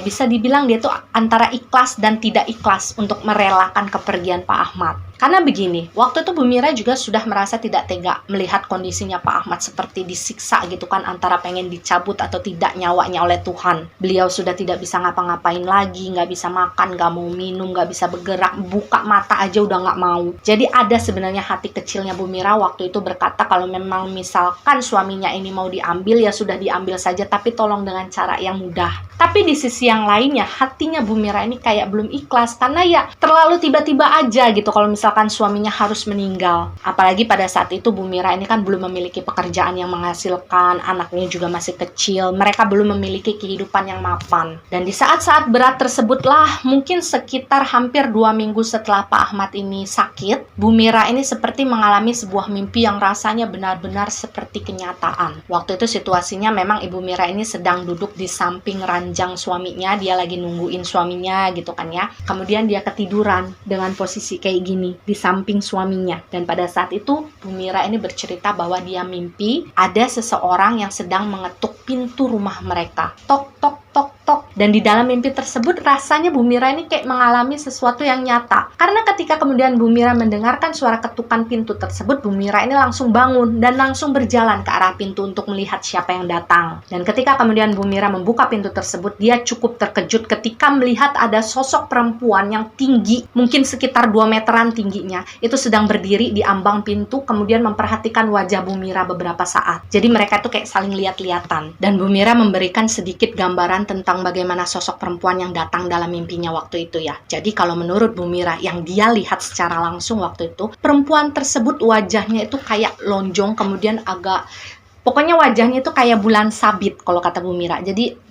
bisa dibilang dia tuh antara ikhlas dan tidak ikhlas untuk merelakan kepergian Pak Ahmad. Karena begini, waktu itu Bu Mira juga sudah merasa tidak tega melihat kondisinya Pak Ahmad seperti disiksa gitu kan, antara pengen dicabut atau tidak nyawanya oleh Tuhan. Beliau sudah tidak bisa ngapa-ngapain lagi, nggak bisa makan, nggak mau minum, nggak bisa bergerak, buka mata aja udah nggak mau. Jadi ada sebenarnya hati kecilnya Bu Mira waktu itu berkata kalau memang misalkan suaminya ini mau diambil ya sudah diambil saja, tapi tolong dengan cara yang mudah. Tapi di sisi yang lainnya, hatinya Bu Mira ini kayak belum ikhlas, karena ya terlalu tiba-tiba aja gitu kalau misalkan suaminya harus meninggal. Apalagi pada saat itu Bu Mira ini kan belum memiliki pekerjaan yang menghasilkan, anaknya juga masih kecil, mereka belum memiliki kehidupan yang mapan. Dan di saat-saat berat tersebutlah, mungkin sekitar hampir 2 minggu setelah Pak Ahmad ini sakit, Bu Mira ini seperti mengalami sebuah mimpi yang rasanya benar-benar seperti kenyataan. Waktu itu situasinya memang Ibu Mira ini sedang duduk di samping ranjang suaminya, dia lagi nungguin suaminya gitu kan ya. Kemudian dia ketiduran dengan posisi kayak gini di samping suaminya. Dan pada saat itu Bu Mira ini bercerita bahwa dia mimpi ada seseorang yang sedang mengetuk pintu rumah mereka. Tok tok tok tok. Dan di dalam mimpi tersebut rasanya Bu Mira ini kayak mengalami sesuatu yang nyata. Karena ketika kemudian Bu Mira mendengarkan suara ketukan pintu tersebut, Bu Mira ini langsung bangun dan langsung berjalan ke arah pintu untuk melihat siapa yang datang. Dan ketika kemudian Bu Mira membuka pintu tersebut, dia cukup terkejut ketika melihat ada sosok perempuan yang tinggi, mungkin sekitar 2 meteran tingginya, itu sedang berdiri di ambang pintu, kemudian memperhatikan wajah Bu Mira beberapa saat. Jadi mereka tuh kayak saling lihat-lihatan. Dan Bu Mira memberikan sedikit gambaran tentang bagaimana sosok perempuan yang datang dalam mimpinya waktu itu ya. Jadi kalau menurut Bu Mira yang dia lihat secara langsung waktu itu, perempuan tersebut wajahnya itu kayak lonjong, kemudian pokoknya wajahnya itu kayak bulan sabit kalau kata Bu Mira. Jadi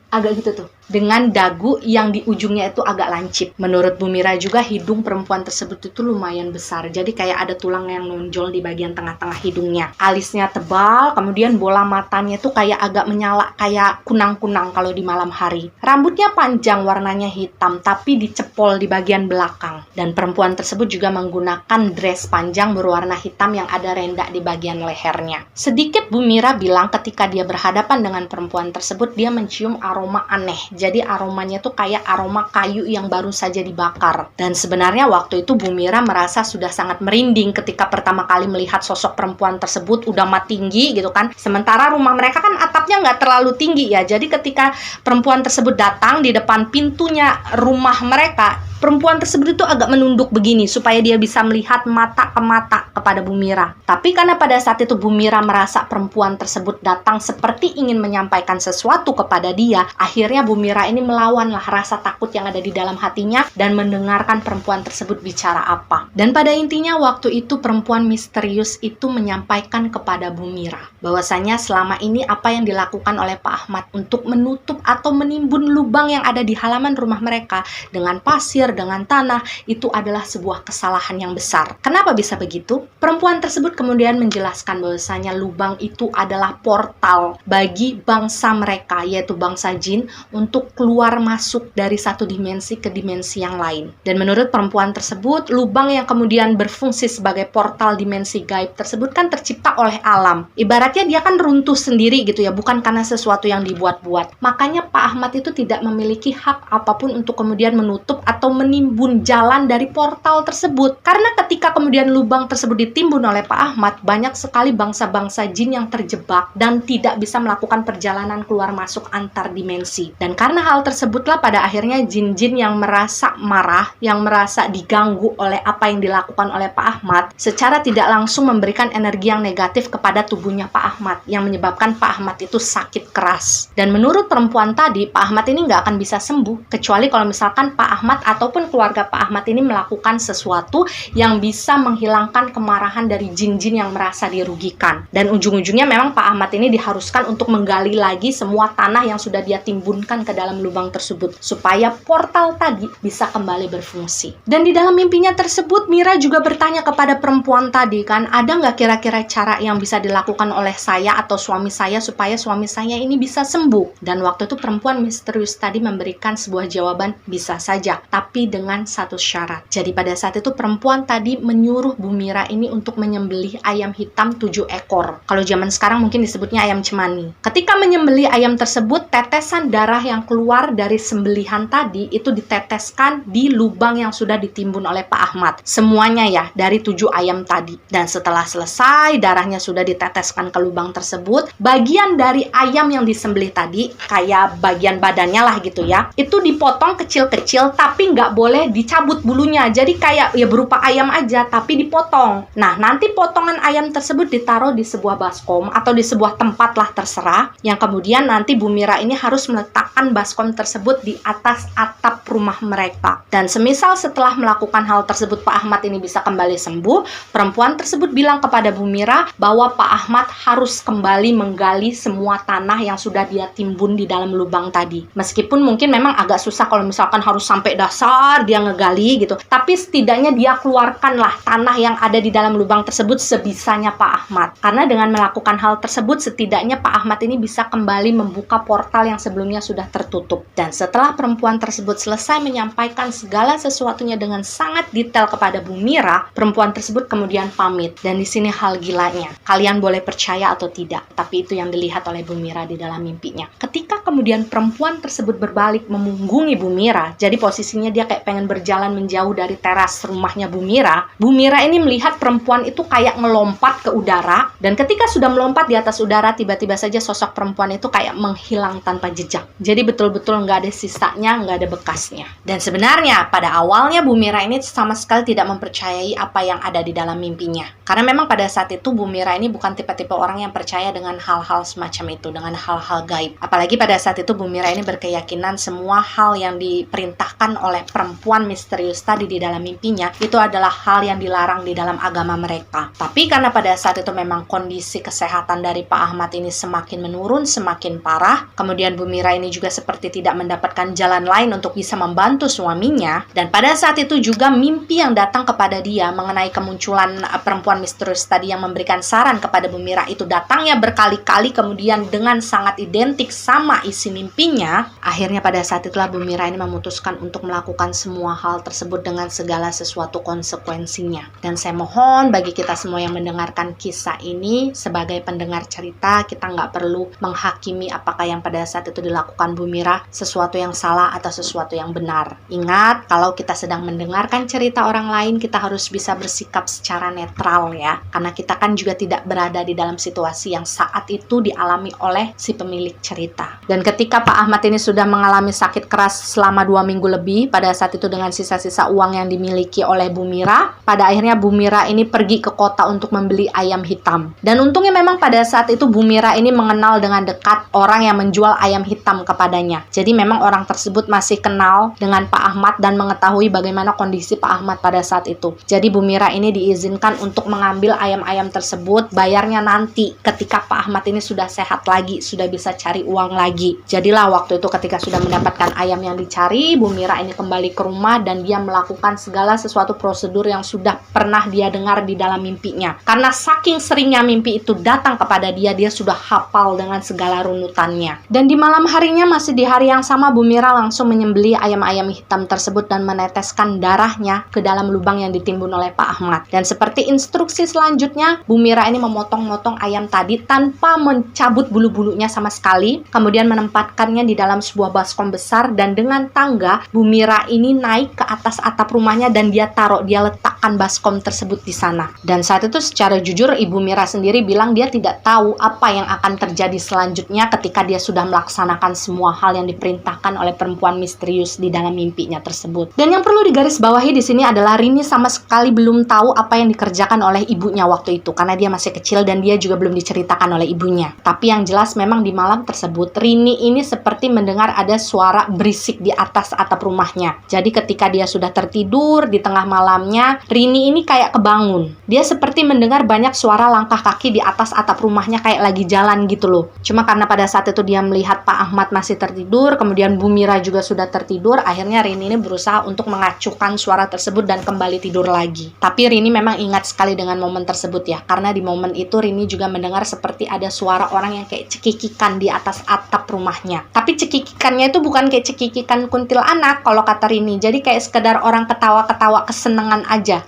agak gitu tuh, dengan dagu yang di ujungnya itu agak lancip. Menurut Bu Mira juga hidung perempuan tersebut itu lumayan besar, jadi kayak ada tulang yang nonjol di bagian tengah-tengah hidungnya. Alisnya tebal, kemudian bola matanya tuh kayak agak menyala, kayak kunang-kunang kalau di malam hari. Rambutnya panjang, warnanya hitam, tapi dicepol di bagian belakang. Dan perempuan tersebut juga menggunakan dress panjang berwarna hitam yang ada rendak di bagian lehernya. Sedikit Bu Mira bilang ketika dia berhadapan dengan perempuan tersebut, dia mencium aroma aneh. Jadi aromanya tuh kayak aroma kayu yang baru saja dibakar. Dan sebenarnya waktu itu Bu Mira merasa sudah sangat merinding ketika pertama kali melihat sosok perempuan tersebut udah mat tinggi gitu kan. Sementara rumah mereka kan atapnya nggak terlalu tinggi ya. Jadi ketika perempuan tersebut datang di depan pintunya rumah mereka, perempuan tersebut itu agak menunduk begini supaya dia bisa melihat mata ke mata kepada Bu Mira. Tapi karena pada saat itu Bu Mira merasa perempuan tersebut datang seperti ingin menyampaikan sesuatu kepada dia, akhirnya Bu Mira Mira ini melawanlah rasa takut yang ada di dalam hatinya dan mendengarkan perempuan tersebut bicara apa. Dan pada intinya waktu itu perempuan misterius itu menyampaikan kepada Bu Mira bahwasanya selama ini apa yang dilakukan oleh Pak Ahmad untuk menutup atau menimbun lubang yang ada di halaman rumah mereka dengan pasir, dengan tanah, itu adalah sebuah kesalahan yang besar. Kenapa bisa begitu? Perempuan tersebut kemudian menjelaskan bahwasanya lubang itu adalah portal bagi bangsa mereka, yaitu bangsa jin, untuk keluar masuk dari satu dimensi ke dimensi yang lain. Dan menurut perempuan tersebut, lubang yang kemudian berfungsi sebagai portal dimensi gaib tersebut kan tercipta oleh alam. Ibaratnya dia kan runtuh sendiri gitu ya, bukan karena sesuatu yang dibuat-buat. Makanya Pak Ahmad itu tidak memiliki hak apapun untuk kemudian menutup atau menimbun jalan dari portal tersebut. Karena ketika kemudian lubang tersebut ditimbun oleh Pak Ahmad, banyak sekali bangsa-bangsa jin yang terjebak dan tidak bisa melakukan perjalanan keluar masuk antar dimensi. Dan karena hal tersebutlah pada akhirnya jin-jin yang merasa marah, yang merasa diganggu oleh apa yang dilakukan oleh Pak Ahmad, secara tidak langsung memberikan energi yang negatif kepada tubuhnya Pak Ahmad, yang menyebabkan Pak Ahmad itu sakit keras. Dan menurut perempuan tadi, Pak Ahmad ini nggak akan bisa sembuh, kecuali kalau misalkan Pak Ahmad ataupun keluarga Pak Ahmad ini melakukan sesuatu yang bisa menghilangkan kemarahan dari jin-jin yang merasa dirugikan. Dan ujung-ujungnya memang Pak Ahmad ini diharuskan untuk menggali lagi semua tanah yang sudah dia timbunkan ke dalam lubang tersebut, supaya portal tadi bisa kembali berfungsi. Dan di dalam mimpinya tersebut, Mira juga bertanya kepada perempuan tadi kan, ada nggak kira-kira cara yang bisa dilakukan oleh saya atau suami saya supaya suami saya ini bisa sembuh? Dan waktu itu perempuan misterius tadi memberikan sebuah jawaban, bisa saja, tapi dengan satu syarat. Jadi pada saat itu perempuan tadi menyuruh Bu Mira ini untuk menyembelih ayam hitam 7 ekor. Kalau zaman sekarang mungkin disebutnya ayam cemani. Ketika menyembelih ayam tersebut, tetesan darah yang keluar dari sembelihan tadi itu diteteskan di lubang yang sudah ditimbun oleh Pak Ahmad. Semuanya ya, dari 7 ayam tadi. Dan setelah selesai, darahnya sudah diteteskan ke lubang tersebut, bagian dari ayam yang disembelih tadi, kayak bagian badannya lah gitu ya, itu dipotong kecil-kecil, tapi nggak boleh dicabut bulunya. Jadi kayak ya berupa ayam aja, tapi dipotong. Nah, nanti potongan ayam tersebut ditaruh di sebuah baskom atau di sebuah tempat lah terserah, yang kemudian nanti Bu Mira ini harus meletakkan baskom tersebut di atas atap rumah mereka. Dan semisal setelah melakukan hal tersebut Pak Ahmad ini bisa kembali sembuh, perempuan tersebut bilang kepada Bu Mira bahwa Pak Ahmad harus kembali menggali semua tanah yang sudah dia timbun di dalam lubang tadi. Meskipun mungkin memang agak susah kalau misalkan harus sampai dasar dia ngegali gitu, tapi setidaknya dia keluarkanlah tanah yang ada di dalam lubang tersebut sebisanya Pak Ahmad. Karena dengan melakukan hal tersebut, setidaknya Pak Ahmad ini bisa kembali membuka portal yang sebelumnya sudah tertutup. Dan setelah perempuan tersebut selesai menyampaikan segala sesuatunya dengan sangat detail kepada Bu Mira, perempuan tersebut kemudian pamit. Dan di sini hal gilanya. Kalian boleh percaya atau tidak, tapi itu yang dilihat oleh Bu Mira di dalam mimpinya. Ketika kemudian perempuan tersebut berbalik memunggungi Bu Mira, jadi posisinya dia kayak pengen berjalan menjauh dari teras rumahnya Bu Mira ini melihat perempuan itu kayak melompat ke udara, dan ketika sudah melompat di atas udara, tiba-tiba saja sosok perempuan itu kayak menghilang tanpa jejak. Jadi betul-betul nggak ada sisanya, nggak ada bekasnya. Dan sebenarnya pada awalnya Bu Mira ini sama sekali tidak mempercayai apa yang ada di dalam mimpinya. Karena memang pada saat itu Bu Mira ini bukan tipe-tipe orang yang percaya dengan hal-hal semacam itu, dengan hal-hal gaib. Apalagi pada saat itu Bu Mira ini berkeyakinan semua hal yang diperintahkan oleh perempuan misterius tadi di dalam mimpinya itu adalah hal yang dilarang di dalam agama mereka. Tapi karena pada saat itu memang kondisi kesehatan dari Pak Ahmad ini semakin menurun, semakin parah, kemudian Bu Mira ini juga seperti tidak mendapatkan jalan lain untuk bisa membantu suaminya, dan pada saat itu juga mimpi yang datang kepada dia mengenai kemunculan perempuan misterius tadi yang memberikan saran kepada Bu Mira itu datangnya berkali-kali, kemudian dengan sangat identik sama isi mimpinya. Akhirnya pada saat itulah Bu Mira ini memutuskan untuk melakukan semua hal tersebut dengan segala sesuatu konsekuensinya. Dan saya mohon bagi kita semua yang mendengarkan kisah ini, sebagai pendengar cerita, kita nggak perlu menghakimi apakah yang pada saat itu dilakukan Bu Mira sesuatu yang salah atau sesuatu yang benar. Ingat, kalau kita sedang mendengarkan cerita orang lain, kita harus bisa bersikap secara netral. akal ya, karena kita kan juga tidak berada di dalam situasi yang saat itu dialami oleh si pemilik cerita. Dan ketika Pak Ahmad ini sudah mengalami sakit keras selama 2 minggu lebih, pada saat itu dengan sisa-sisa uang yang dimiliki oleh Bu Mira, pada akhirnya Bu Mira ini pergi ke kota untuk membeli ayam hitam. Dan untungnya memang pada saat itu Bu Mira ini mengenal dengan dekat orang yang menjual ayam hitam kepadanya. Jadi memang orang tersebut masih kenal dengan Pak Ahmad dan mengetahui bagaimana kondisi Pak Ahmad pada saat itu. Jadi Bu Mira ini diizinkan untuk mengambil ayam-ayam tersebut, bayarnya nanti ketika Pak Ahmad ini sudah sehat lagi, sudah bisa cari uang lagi. Jadilah waktu itu ketika sudah mendapatkan ayam yang dicari, Bu Mira ini kembali ke rumah dan dia melakukan segala sesuatu prosedur yang sudah pernah dia dengar di dalam mimpinya. Karena saking seringnya mimpi itu datang kepada dia, dia sudah hafal dengan segala runutannya. Dan di malam harinya, masih di hari yang sama, Bu Mira langsung menyembelih ayam-ayam hitam tersebut dan meneteskan darahnya ke dalam lubang yang ditimbun oleh Pak Ahmad. Dan seperti instruksi selanjutnya, Bu Mira ini memotong-motong ayam tadi tanpa mencabut bulu-bulunya sama sekali, kemudian menempatkannya di dalam sebuah baskom besar, dan dengan tangga Bu Mira ini naik ke atas atap rumahnya dan dia letakkan baskom tersebut di sana. Dan saat itu secara jujur Ibu Mira sendiri bilang dia tidak tahu apa yang akan terjadi selanjutnya ketika dia sudah melaksanakan semua hal yang diperintahkan oleh perempuan misterius di dalam mimpinya tersebut. Dan yang perlu digarisbawahi di sini adalah Rini sama sekali belum tahu apa yang dikerjakan oleh ibunya waktu itu, karena dia masih kecil dan dia juga belum diceritakan oleh ibunya. Tapi yang jelas memang di malam tersebut Rini ini seperti mendengar ada suara berisik di atas atap rumahnya. Jadi ketika dia sudah tertidur di tengah malamnya, Rini ini kayak kebangun. Dia seperti mendengar banyak suara langkah kaki di atas atap rumahnya kayak lagi jalan gitu loh. Cuma karena pada saat itu dia melihat Pak Ahmad masih tertidur, kemudian Bu Mira juga sudah tertidur, akhirnya Rini ini berusaha untuk mengacuhkan suara tersebut dan kembali tidur lagi. Tapi Rini memang ingat sekali dengan momen tersebut ya, karena di momen itu Rini juga mendengar seperti ada suara orang yang kayak cekikikan di atas atap rumahnya. Tapi cekikikannya itu bukan kayak cekikikan kuntilanak kalau kata Rini, jadi kayak sekedar orang ketawa-ketawa kesenangan aja.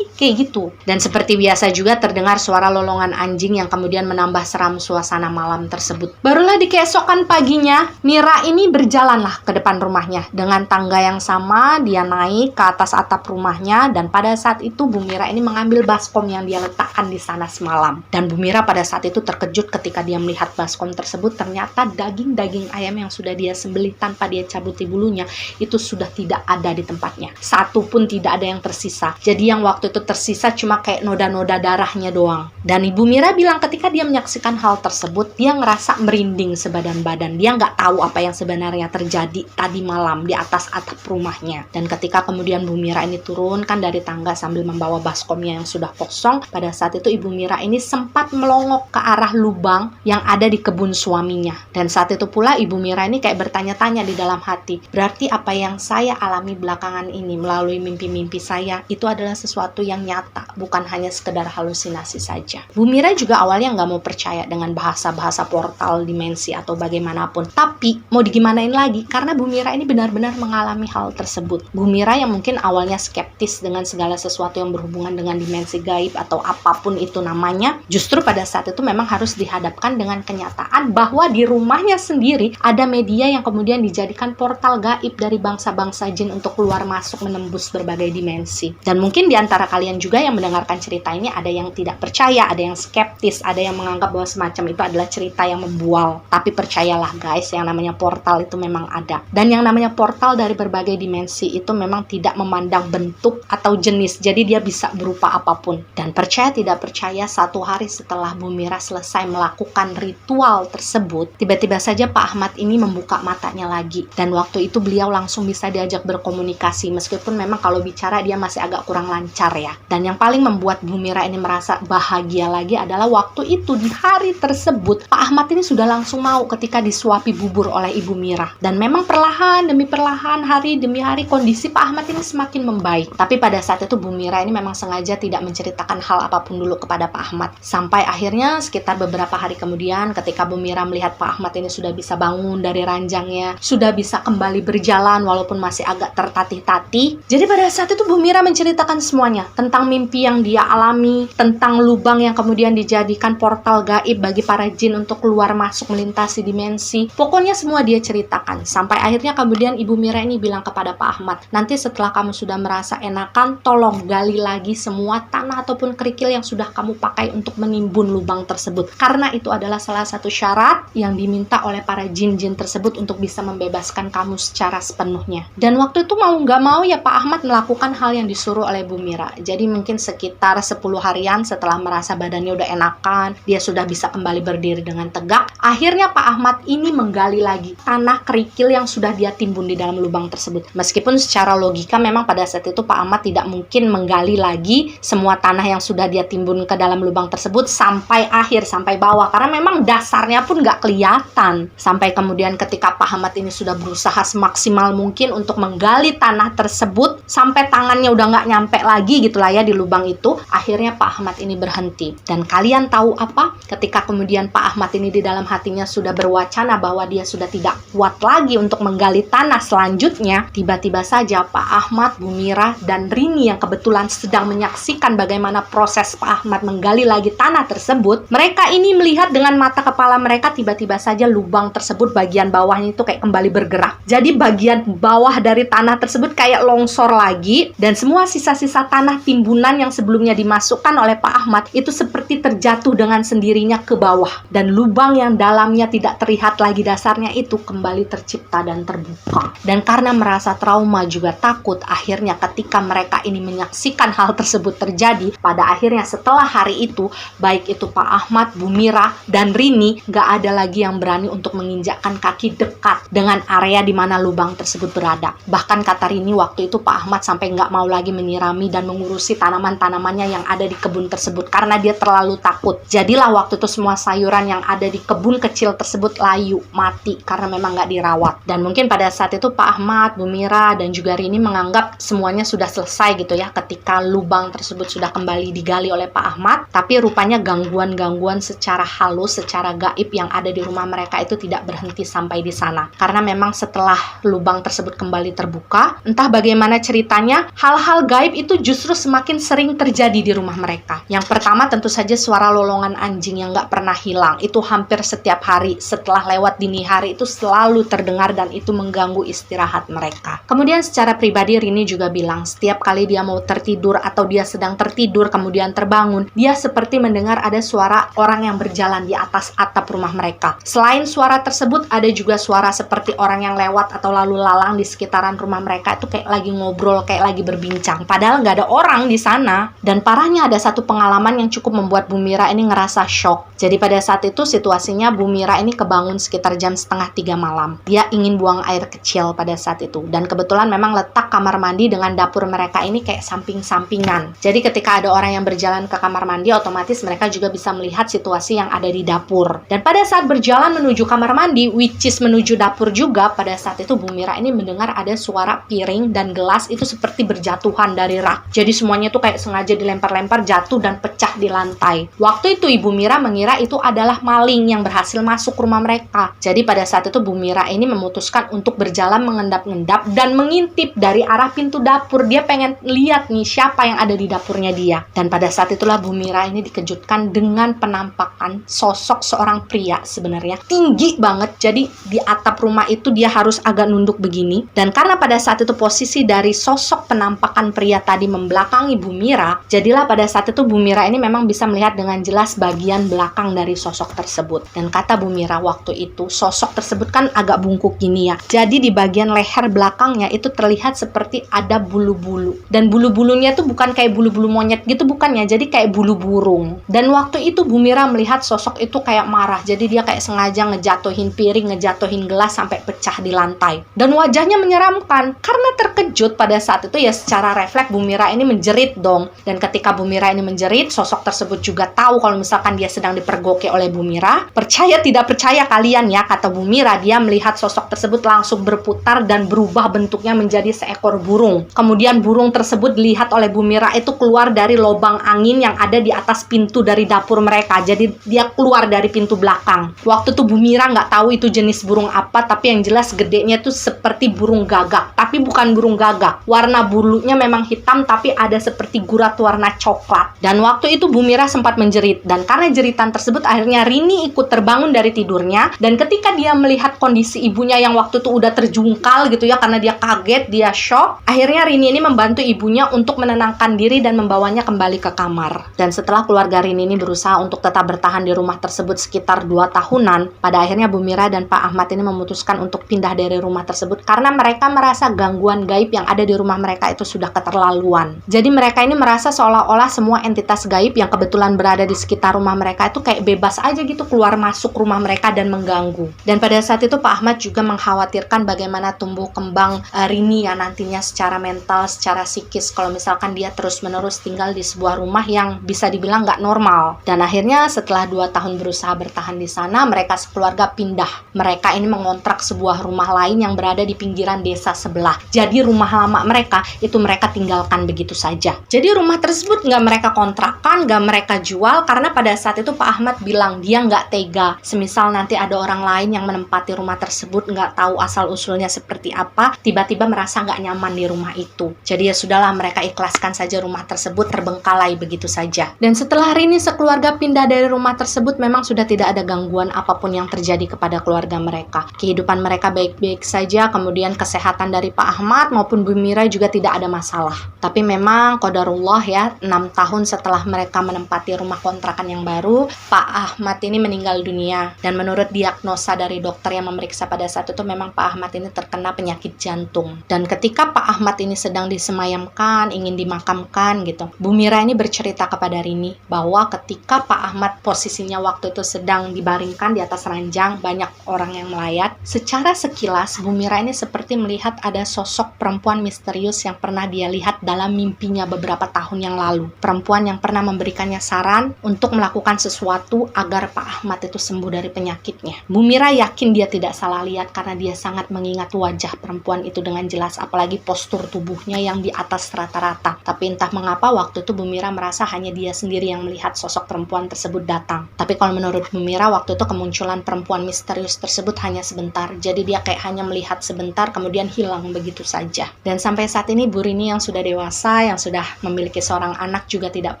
Kayak gitu. Dan seperti biasa juga terdengar suara lolongan anjing yang kemudian menambah seram suasana malam tersebut. Barulah di keesokan paginya, Mira ini berjalanlah ke depan rumahnya. Dengan tangga yang sama, dia naik ke atas atap rumahnya, dan pada saat itu Bu Mira ini mengambil baskom yang dia letakkan di sana semalam. Dan Bu Mira pada saat itu terkejut ketika dia melihat baskom tersebut, ternyata daging-daging ayam yang sudah dia sembelih tanpa dia cabuti bulunya, itu sudah tidak ada di tempatnya. Satu pun tidak ada yang tersisa. Jadi yang waktu itu tersisa cuma kayak noda-noda darahnya doang. Dan Ibu Mira bilang ketika dia menyaksikan hal tersebut, dia ngerasa merinding sebadan badan. Dia nggak tahu apa yang sebenarnya terjadi tadi malam di atas atap rumahnya. Dan ketika kemudian Bu Mira ini turun kan dari tangga sambil membawa baskomnya yang sudah kosong, pada saat itu Ibu Mira ini sempat melongok ke arah lubang yang ada di kebun suaminya. Dan saat itu pula Ibu Mira ini kayak bertanya-tanya di dalam hati, berarti apa yang saya alami belakangan ini melalui mimpi-mimpi saya itu adalah sesuatu yang nyata, bukan hanya sekedar halusinasi saja. Bu Mira juga awalnya nggak mau percaya dengan bahasa-bahasa portal dimensi atau bagaimanapun, tapi mau digimanain lagi karena Bu Mira ini benar-benar mengalami hal tersebut. Bu Mira yang mungkin awalnya skeptis dengan segala sesuatu yang berhubungan dengan dimensi gaib atau apapun itu namanya, justru pada saat itu memang harus dihadapkan dengan kenyataan bahwa di rumahnya sendiri ada media yang kemudian dijadikan portal gaib dari bangsa-bangsa jin untuk keluar masuk menembus berbagai dimensi. Dan mungkin di antara kalian juga yang mendengarkan cerita ini ada yang tidak percaya, ada yang skeptis, ada yang menganggap bahwa semacam itu adalah cerita yang membual. Tapi percayalah guys, yang namanya portal itu memang ada. Dan yang namanya portal dari berbagai dimensi itu memang tidak memandang bentuk atau jenis, jadi dia bisa berupa apapun. Dan percaya tidak percaya, satu hari setelah Bu Mira selesai melakukan ritual tersebut, tiba-tiba saja Pak Ahmad ini membuka matanya lagi. Dan waktu itu beliau langsung bisa diajak berkomunikasi, meskipun memang kalau bicara dia masih agak kurang lancar ya. Dan yang paling membuat Bu Mira ini merasa bahagia lagi adalah waktu itu di hari tersebut Pak Ahmad ini sudah langsung mau ketika disuapi bubur oleh Ibu Mira. Dan memang perlahan demi perlahan, hari demi hari kondisi Pak Ahmad ini semakin membaik. Tapi pada saat itu Bu Mira ini memang sengaja tidak menceritakan hal apapun dulu kepada Pak Ahmad. Sampai akhirnya sekitar beberapa hari kemudian ketika Bu Mira melihat Pak Ahmad ini sudah bisa bangun dari ranjangnya, sudah bisa kembali berjalan walaupun masih agak tertatih-tatih. Jadi pada saat itu Bu Mira menceritakan semuanya semuanya, tentang mimpi yang dia alami, tentang lubang yang kemudian dijadikan portal gaib bagi para jin untuk keluar masuk melintasi dimensi. Pokoknya semua dia ceritakan. Sampai akhirnya kemudian Ibu Mira ini bilang kepada Pak Ahmad, nanti setelah kamu sudah merasa enakan, tolong gali lagi semua tanah ataupun kerikil yang sudah kamu pakai untuk menimbun lubang tersebut. Karena itu adalah salah satu syarat yang diminta oleh para jin-jin tersebut untuk bisa membebaskan kamu secara sepenuhnya. Dan waktu itu mau nggak mau ya Pak Ahmad melakukan hal yang disuruh oleh Bu Mira. Jadi mungkin sekitar 10 harian setelah merasa badannya udah enakan, dia sudah bisa kembali berdiri dengan tegak, akhirnya Pak Ahmad ini menggali lagi tanah kerikil yang sudah dia timbun di dalam lubang tersebut. Meskipun secara logika memang pada saat itu Pak Ahmad tidak mungkin menggali lagi semua tanah yang sudah dia timbun ke dalam lubang tersebut sampai akhir, sampai bawah, karena memang dasarnya pun nggak kelihatan. Sampai kemudian ketika Pak Ahmad ini sudah berusaha semaksimal mungkin untuk menggali tanah tersebut sampai tangannya udah nggak nyampe lagi gitulah ya di lubang itu, akhirnya Pak Ahmad ini berhenti. Dan kalian tahu apa? Ketika kemudian Pak Ahmad ini di dalam hatinya sudah berwacana bahwa dia sudah tidak kuat lagi untuk menggali tanah selanjutnya, tiba-tiba saja Pak Ahmad, Bu Mira, dan Rini yang kebetulan sedang menyaksikan bagaimana proses Pak Ahmad menggali lagi tanah tersebut, mereka ini melihat dengan mata kepala mereka tiba-tiba saja lubang tersebut bagian bawahnya itu kayak kembali bergerak. Jadi bagian bawah dari tanah tersebut kayak longsor lagi, dan semua sisa-sisa tanah timbunan yang sebelumnya dimasukkan oleh Pak Ahmad itu seperti terjatuh dengan sendirinya ke bawah, dan lubang yang dalamnya tidak terlihat lagi dasarnya itu kembali tercipta dan terbuka. Dan karena merasa trauma juga takut, akhirnya ketika mereka ini menyaksikan hal tersebut terjadi, pada akhirnya setelah hari itu, baik itu Pak Ahmad, Bu Mira, dan Rini, gak ada lagi yang berani untuk menginjakkan kaki dekat dengan area di mana lubang tersebut berada. Bahkan kata Rini waktu itu Pak Ahmad sampai gak mau lagi menyirami dan mengurusi tanaman-tanamannya yang ada di kebun tersebut karena dia terlalu takut. Jadilah waktu itu semua sayuran yang ada di kebun kecil tersebut layu, mati karena memang gak dirawat. Dan mungkin pada saat itu Pak Ahmad, Bu Mira, dan juga Rini menganggap semuanya sudah selesai gitu ya ketika lubang tersebut sudah kembali digali oleh Pak Ahmad. Tapi rupanya gangguan-gangguan secara halus, secara gaib yang ada di rumah mereka itu tidak berhenti sampai di sana. Karena memang setelah lubang tersebut kembali terbuka, entah bagaimana ceritanya, hal-hal gaib itu justru semakin sering terjadi di rumah mereka. Yang pertama tentu saja suara lolongan anjing yang gak pernah hilang. Itu hampir setiap hari setelah lewat dini hari itu selalu terdengar dan itu mengganggu istirahat mereka. Kemudian secara pribadi Rini juga bilang setiap kali dia mau tertidur atau dia sedang tertidur kemudian terbangun, dia seperti mendengar ada suara orang yang berjalan di atas atap rumah mereka. Selain suara tersebut ada juga suara seperti orang yang lewat atau lalu lalang di sekitaran rumah mereka itu kayak lagi ngobrol, kayak lagi berbincang. Padahal nggak ada orang di sana. Dan parahnya ada satu pengalaman yang cukup membuat Bu Mira ini ngerasa shock. Jadi pada saat itu situasinya Bu Mira ini kebangun sekitar jam 2:30 malam. Dia ingin buang air kecil pada saat itu. Dan kebetulan memang letak kamar mandi dengan dapur mereka ini kayak samping-sampingan. Jadi ketika ada orang yang berjalan ke kamar mandi, otomatis mereka juga bisa melihat situasi yang ada di dapur. Dan pada saat berjalan menuju kamar mandi, which is menuju dapur juga, pada saat itu Bu Mira ini mendengar ada suara piring dan gelas itu seperti berjatuhan dari rak. Jadi semuanya tuh kayak sengaja dilempar-lempar, jatuh dan pecah di lantai. Waktu itu Ibu Mira mengira itu adalah maling yang berhasil masuk rumah mereka. Jadi pada saat itu Bu Mira ini memutuskan untuk berjalan mengendap-endap dan mengintip dari arah pintu dapur. Dia pengen lihat nih siapa yang ada di dapurnya dia. Dan pada saat itulah Bu Mira ini dikejutkan dengan penampakan sosok seorang pria sebenarnya. Tinggi banget, jadi di atap rumah itu dia harus agak nunduk begini. Dan karena pada saat itu posisi dari sosok penampakan pria tadi membelakangi Bu Mira, jadilah pada saat itu Bu Mira ini memang bisa melihat dengan jelas bagian belakang dari sosok tersebut. Dan kata Bu Mira waktu itu, sosok tersebut kan agak bungkuk gini ya. Jadi di bagian leher belakangnya itu terlihat seperti ada bulu-bulu. Dan bulu-bulunya tuh bukan kayak bulu-bulu monyet gitu, bukannya. Jadi kayak bulu burung. Dan waktu itu Bu Mira melihat sosok itu kayak marah. Jadi dia kayak sengaja ngejatuhin piring, ngejatuhin gelas sampai pecah di lantai. Dan wajahnya menyeramkan. Karena terkejut pada saat itu ya secara refleks Bu Mira ini menjerit dong. Dan ketika Bu Mira ini menjerit, sosok tersebut juga tahu kalau misalkan dia sedang dipergoki oleh Bu Mira. Percaya tidak percaya kalian ya, kata Bu Mira, dia melihat sosok tersebut langsung berputar dan berubah bentuknya menjadi seekor burung. Kemudian burung tersebut dilihat oleh Bu Mira itu keluar dari lubang angin yang ada di atas pintu dari dapur mereka. Jadi dia keluar dari pintu belakang. Waktu itu Bu Mira nggak tahu itu jenis burung apa, tapi yang jelas gedenya itu seperti burung gagak. Tapi bukan burung gagak. Warna bulunya memang hitam tapi ada seperti gurat warna coklat. Dan waktu itu Bu Mira sempat menjerit, dan karena jeritan tersebut akhirnya Rini ikut terbangun dari tidurnya. Dan ketika dia melihat kondisi ibunya yang waktu itu udah terjungkal gitu ya, karena dia kaget, dia shock, akhirnya Rini ini membantu ibunya untuk menenangkan diri dan membawanya kembali ke kamar. Dan setelah keluarga Rini ini berusaha untuk tetap bertahan di rumah tersebut sekitar 2 tahunan, pada akhirnya Bu Mira dan Pak Ahmad ini memutuskan untuk pindah dari rumah tersebut karena mereka merasa gangguan gaib yang ada di rumah mereka itu sudah keterlaluan. Jadi mereka ini merasa seolah-olah semua entitas gaib yang kebetulan berada di sekitar rumah mereka itu kayak bebas aja gitu keluar masuk rumah mereka dan mengganggu. Dan pada saat itu Pak Ahmad juga mengkhawatirkan bagaimana tumbuh kembang Rini ya nantinya secara mental, secara psikis kalau misalkan dia terus-menerus tinggal di sebuah rumah yang bisa dibilang nggak normal. Dan akhirnya setelah 2 tahun berusaha bertahan di sana, mereka sekeluarga pindah. Mereka ini mengontrak sebuah rumah lain yang berada di pinggiran desa sebelah. Jadi rumah lama mereka itu mereka tinggalkan begitu saja. Jadi rumah tersebut nggak mereka kontrakkan, nggak mereka jual, karena pada saat itu Pak Ahmad bilang dia nggak tega. Semisal nanti ada orang lain yang menempati rumah tersebut, nggak tahu asal-usulnya seperti apa, tiba-tiba merasa nggak nyaman di rumah itu. Jadi ya sudahlah, mereka ikhlaskan saja rumah tersebut terbengkalai begitu saja. Dan setelah Rini sekeluarga pindah dari rumah tersebut, memang sudah tidak ada gangguan apapun yang terjadi kepada keluarga mereka. Kehidupan mereka baik-baik saja, kemudian kesehatan dari Pak Ahmad maupun Bu Mira juga tidak ada masalah. Tapi memang qadarullah ya, 6 tahun setelah mereka menempati rumah kontrakan yang baru, Pak Ahmad ini meninggal dunia. Dan menurut diagnosa dari dokter yang memeriksa pada saat itu, memang Pak Ahmad ini terkena penyakit jantung. Dan ketika Pak Ahmad ini sedang disemayamkan, ingin dimakamkan gitu, Bu Mira ini bercerita kepada Rini bahwa ketika Pak Ahmad posisinya waktu itu sedang dibaringkan di atas ranjang, banyak orang yang melayat. Secara sekilas, Bu Mira ini seperti melihat ada sosok perempuan misterius yang pernah dia lihat dalam mimpinya beberapa tahun yang lalu. Perempuan yang pernah memberikannya saran untuk melakukan sesuatu agar Pak Ahmad itu sembuh dari penyakitnya. Bu Mira yakin dia tidak salah lihat karena dia sangat mengingat wajah perempuan itu dengan jelas, apalagi postur tubuhnya yang di atas rata-rata. Tapi entah mengapa waktu itu Bu Mira merasa hanya dia sendiri yang melihat sosok perempuan tersebut datang. Tapi kalau menurut Bu Mira, waktu itu kemunculan perempuan misterius tersebut hanya sebentar. Jadi dia kayak hanya melihat sebentar kemudian hilang begitu saja. Dan sampai saat ini Bu Rini yang sudah dewasa, yang sudah memiliki seorang anak juga tidak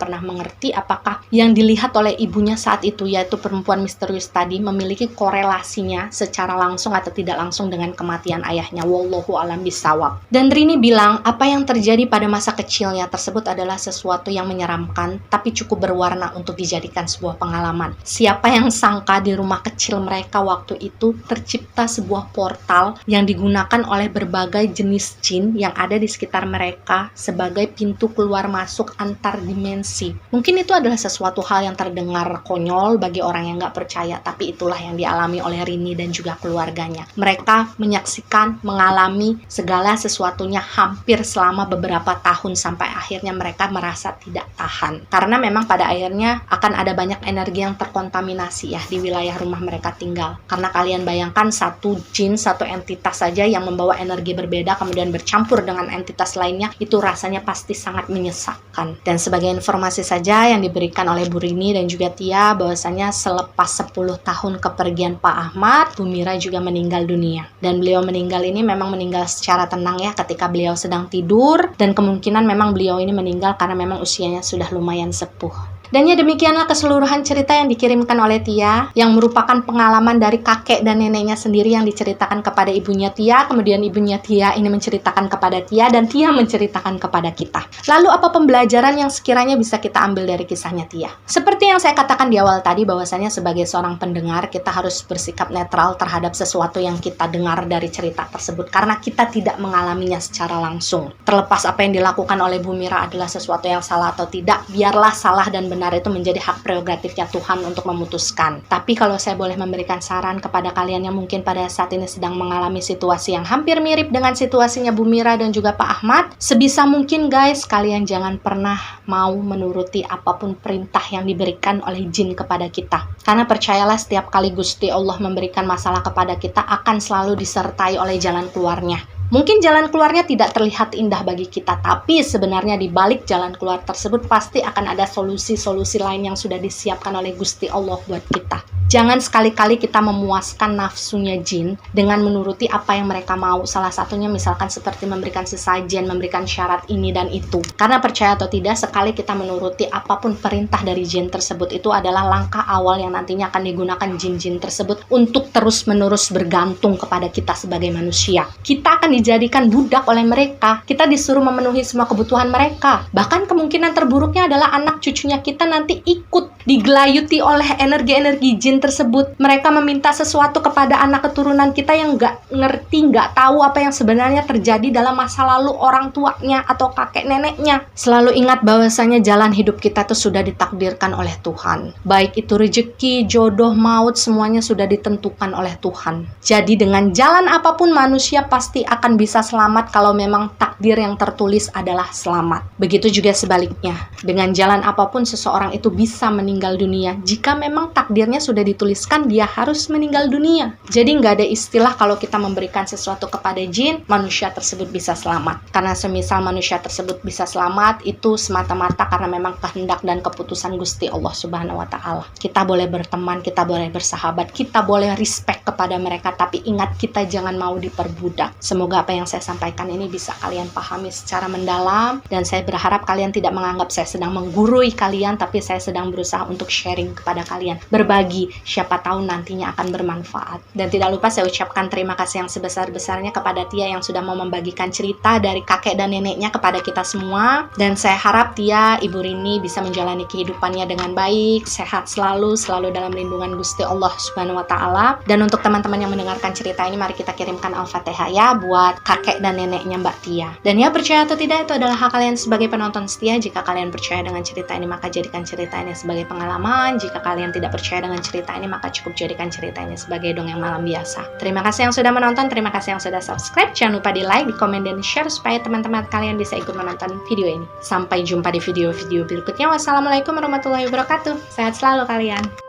pernah mengerti apakah yang dilihat oleh ibunya saat itu, yaitu perempuan misterius tadi, memiliki korelasinya secara langsung atau tidak langsung dengan kematian ayahnya. Wallahu a'lam bishawab. Dan Rini bilang apa yang terjadi pada masa kecilnya tersebut adalah sesuatu yang menyeramkan tapi cukup berwarna untuk dijadikan sebuah pengalaman. Siapa yang sangka di rumah kecil mereka waktu itu tercipta sebuah portal yang digunakan oleh berbagai jenis jin yang ada di sekitar mereka sebagai pintu keluar masuk antar dimensi. Mungkin itu adalah sesuatu hal yang terdengar konyol bagi orang yang nggak percaya, tapi itulah yang dialami oleh Rini dan juga keluarganya. Mereka menyaksikan, mengalami segala sesuatunya hampir selama beberapa tahun sampai akhirnya mereka merasa tidak tahan. Karena memang pada akhirnya akan ada banyak energi yang terkontaminasi ya di wilayah rumah mereka tinggal. Karena kalian bayangkan satu jin, satu entitas saja yang membawa energi berbeda kemudian bercampur dengan entitas lainnya, itu rasanya pasti sangat menyesakkan. Dan sebagai informasi saja yang diberikan oleh Bu Rini dan juga Tia, bahwasanya selepas 10 tahun kepergian Pak Ahmad, Bu Mira juga meninggal dunia. Dan beliau meninggal ini memang meninggal secara tenang ya, ketika beliau sedang tidur, dan kemungkinan memang beliau ini meninggal karena memang usianya sudah lumayan sepuh. Dan ya demikianlah keseluruhan cerita yang dikirimkan oleh Tia, yang merupakan pengalaman dari kakek dan neneknya sendiri yang diceritakan kepada ibunya Tia, kemudian ibunya Tia ini menceritakan kepada Tia, dan Tia menceritakan kepada kita. Lalu apa pembelajaran yang sekiranya bisa kita ambil dari kisahnya Tia? Seperti yang saya katakan di awal tadi, bahwasanya sebagai seorang pendengar, kita harus bersikap netral terhadap sesuatu yang kita dengar dari cerita tersebut, karena kita tidak mengalaminya secara langsung. Terlepas apa yang dilakukan oleh Bu Mira adalah sesuatu yang salah atau tidak, biarlah salah dan benar itu menjadi hak prerogatifnya Tuhan untuk memutuskan. Tapi kalau saya boleh memberikan saran kepada kalian yang mungkin pada saat ini sedang mengalami situasi yang hampir mirip dengan situasinya Bu Mira dan juga Pak Ahmad, sebisa mungkin guys, kalian jangan pernah mau menuruti apapun perintah yang diberikan oleh jin kepada kita. Karena percayalah, setiap kali Gusti Allah memberikan masalah kepada kita akan selalu disertai oleh jalan keluarnya. Mungkin jalan keluarnya tidak terlihat indah bagi kita, tapi sebenarnya di balik jalan keluar tersebut pasti akan ada solusi-solusi lain yang sudah disiapkan oleh Gusti Allah buat kita. Jangan sekali-kali kita memuaskan nafsunya jin dengan menuruti apa yang mereka mau. Salah satunya misalkan seperti memberikan sesajen, memberikan syarat ini dan itu. Karena percaya atau tidak, sekali kita menuruti apapun perintah dari jin tersebut, itu adalah langkah awal yang nantinya akan digunakan jin-jin tersebut untuk terus-menerus bergantung kepada kita sebagai manusia. Kita akan dijadikan budak oleh mereka. Kita disuruh memenuhi semua kebutuhan mereka. Bahkan kemungkinan terburuknya adalah anak cucunya kita nanti ikut digelayuti oleh energi-energi jin tersebut. Mereka meminta sesuatu kepada anak keturunan kita yang nggak ngerti, nggak tahu apa yang sebenarnya terjadi dalam masa lalu orang tuanya atau kakek neneknya. Selalu ingat bahwasanya jalan hidup kita itu sudah ditakdirkan oleh Tuhan. Baik itu rezeki, jodoh, maut, semuanya sudah ditentukan oleh Tuhan. Jadi dengan jalan apapun manusia pasti akan bisa selamat kalau memang takdir yang tertulis adalah selamat. Begitu juga sebaliknya. Dengan jalan apapun seseorang itu bisa meninggal dunia jika memang takdirnya sudah dituliskan dia harus meninggal dunia. Jadi nggak ada istilah kalau kita memberikan sesuatu kepada jin, manusia tersebut bisa selamat. Karena semisal manusia tersebut bisa selamat, itu semata-mata karena memang kehendak dan keputusan Gusti Allah Subhanahu wa Ta'ala. Kita boleh berteman, kita boleh bersahabat, kita boleh respect kepada mereka, tapi ingat kita jangan mau diperbudak. Semoga apa yang saya sampaikan ini bisa kalian pahami secara mendalam, dan saya berharap kalian tidak menganggap saya sedang menggurui kalian, tapi saya sedang berusaha untuk sharing kepada kalian, berbagi. Siapa tahu nantinya akan bermanfaat. Dan tidak lupa saya ucapkan terima kasih yang sebesar-besarnya kepada Tia yang sudah mau membagikan cerita dari kakek dan neneknya kepada kita semua. Dan saya harap Tia, Ibu Rini bisa menjalani kehidupannya dengan baik, sehat selalu dalam lindungan Gusti Allah Subhanahu wa Ta'ala. Dan untuk teman-teman yang mendengarkan cerita ini, mari kita kirimkan Al-Fatihah ya buat kakek dan neneknya Mbak Tia. Dan ya, percaya atau tidak, itu adalah hak kalian sebagai penonton setia. Jika kalian percaya dengan cerita ini, maka jadikan cerita ini sebagai pengalaman. Jika kalian tidak percaya dengan cerita ini, maka cukup jadikan cerita ini sebagai dongeng malam biasa. Terima kasih yang sudah menonton, terima kasih yang sudah subscribe. Jangan lupa di like, di komen, dan share supaya teman-teman kalian bisa ikut menonton video ini. Sampai jumpa di video-video berikutnya. Wassalamualaikum warahmatullahi wabarakatuh. Sehat selalu kalian.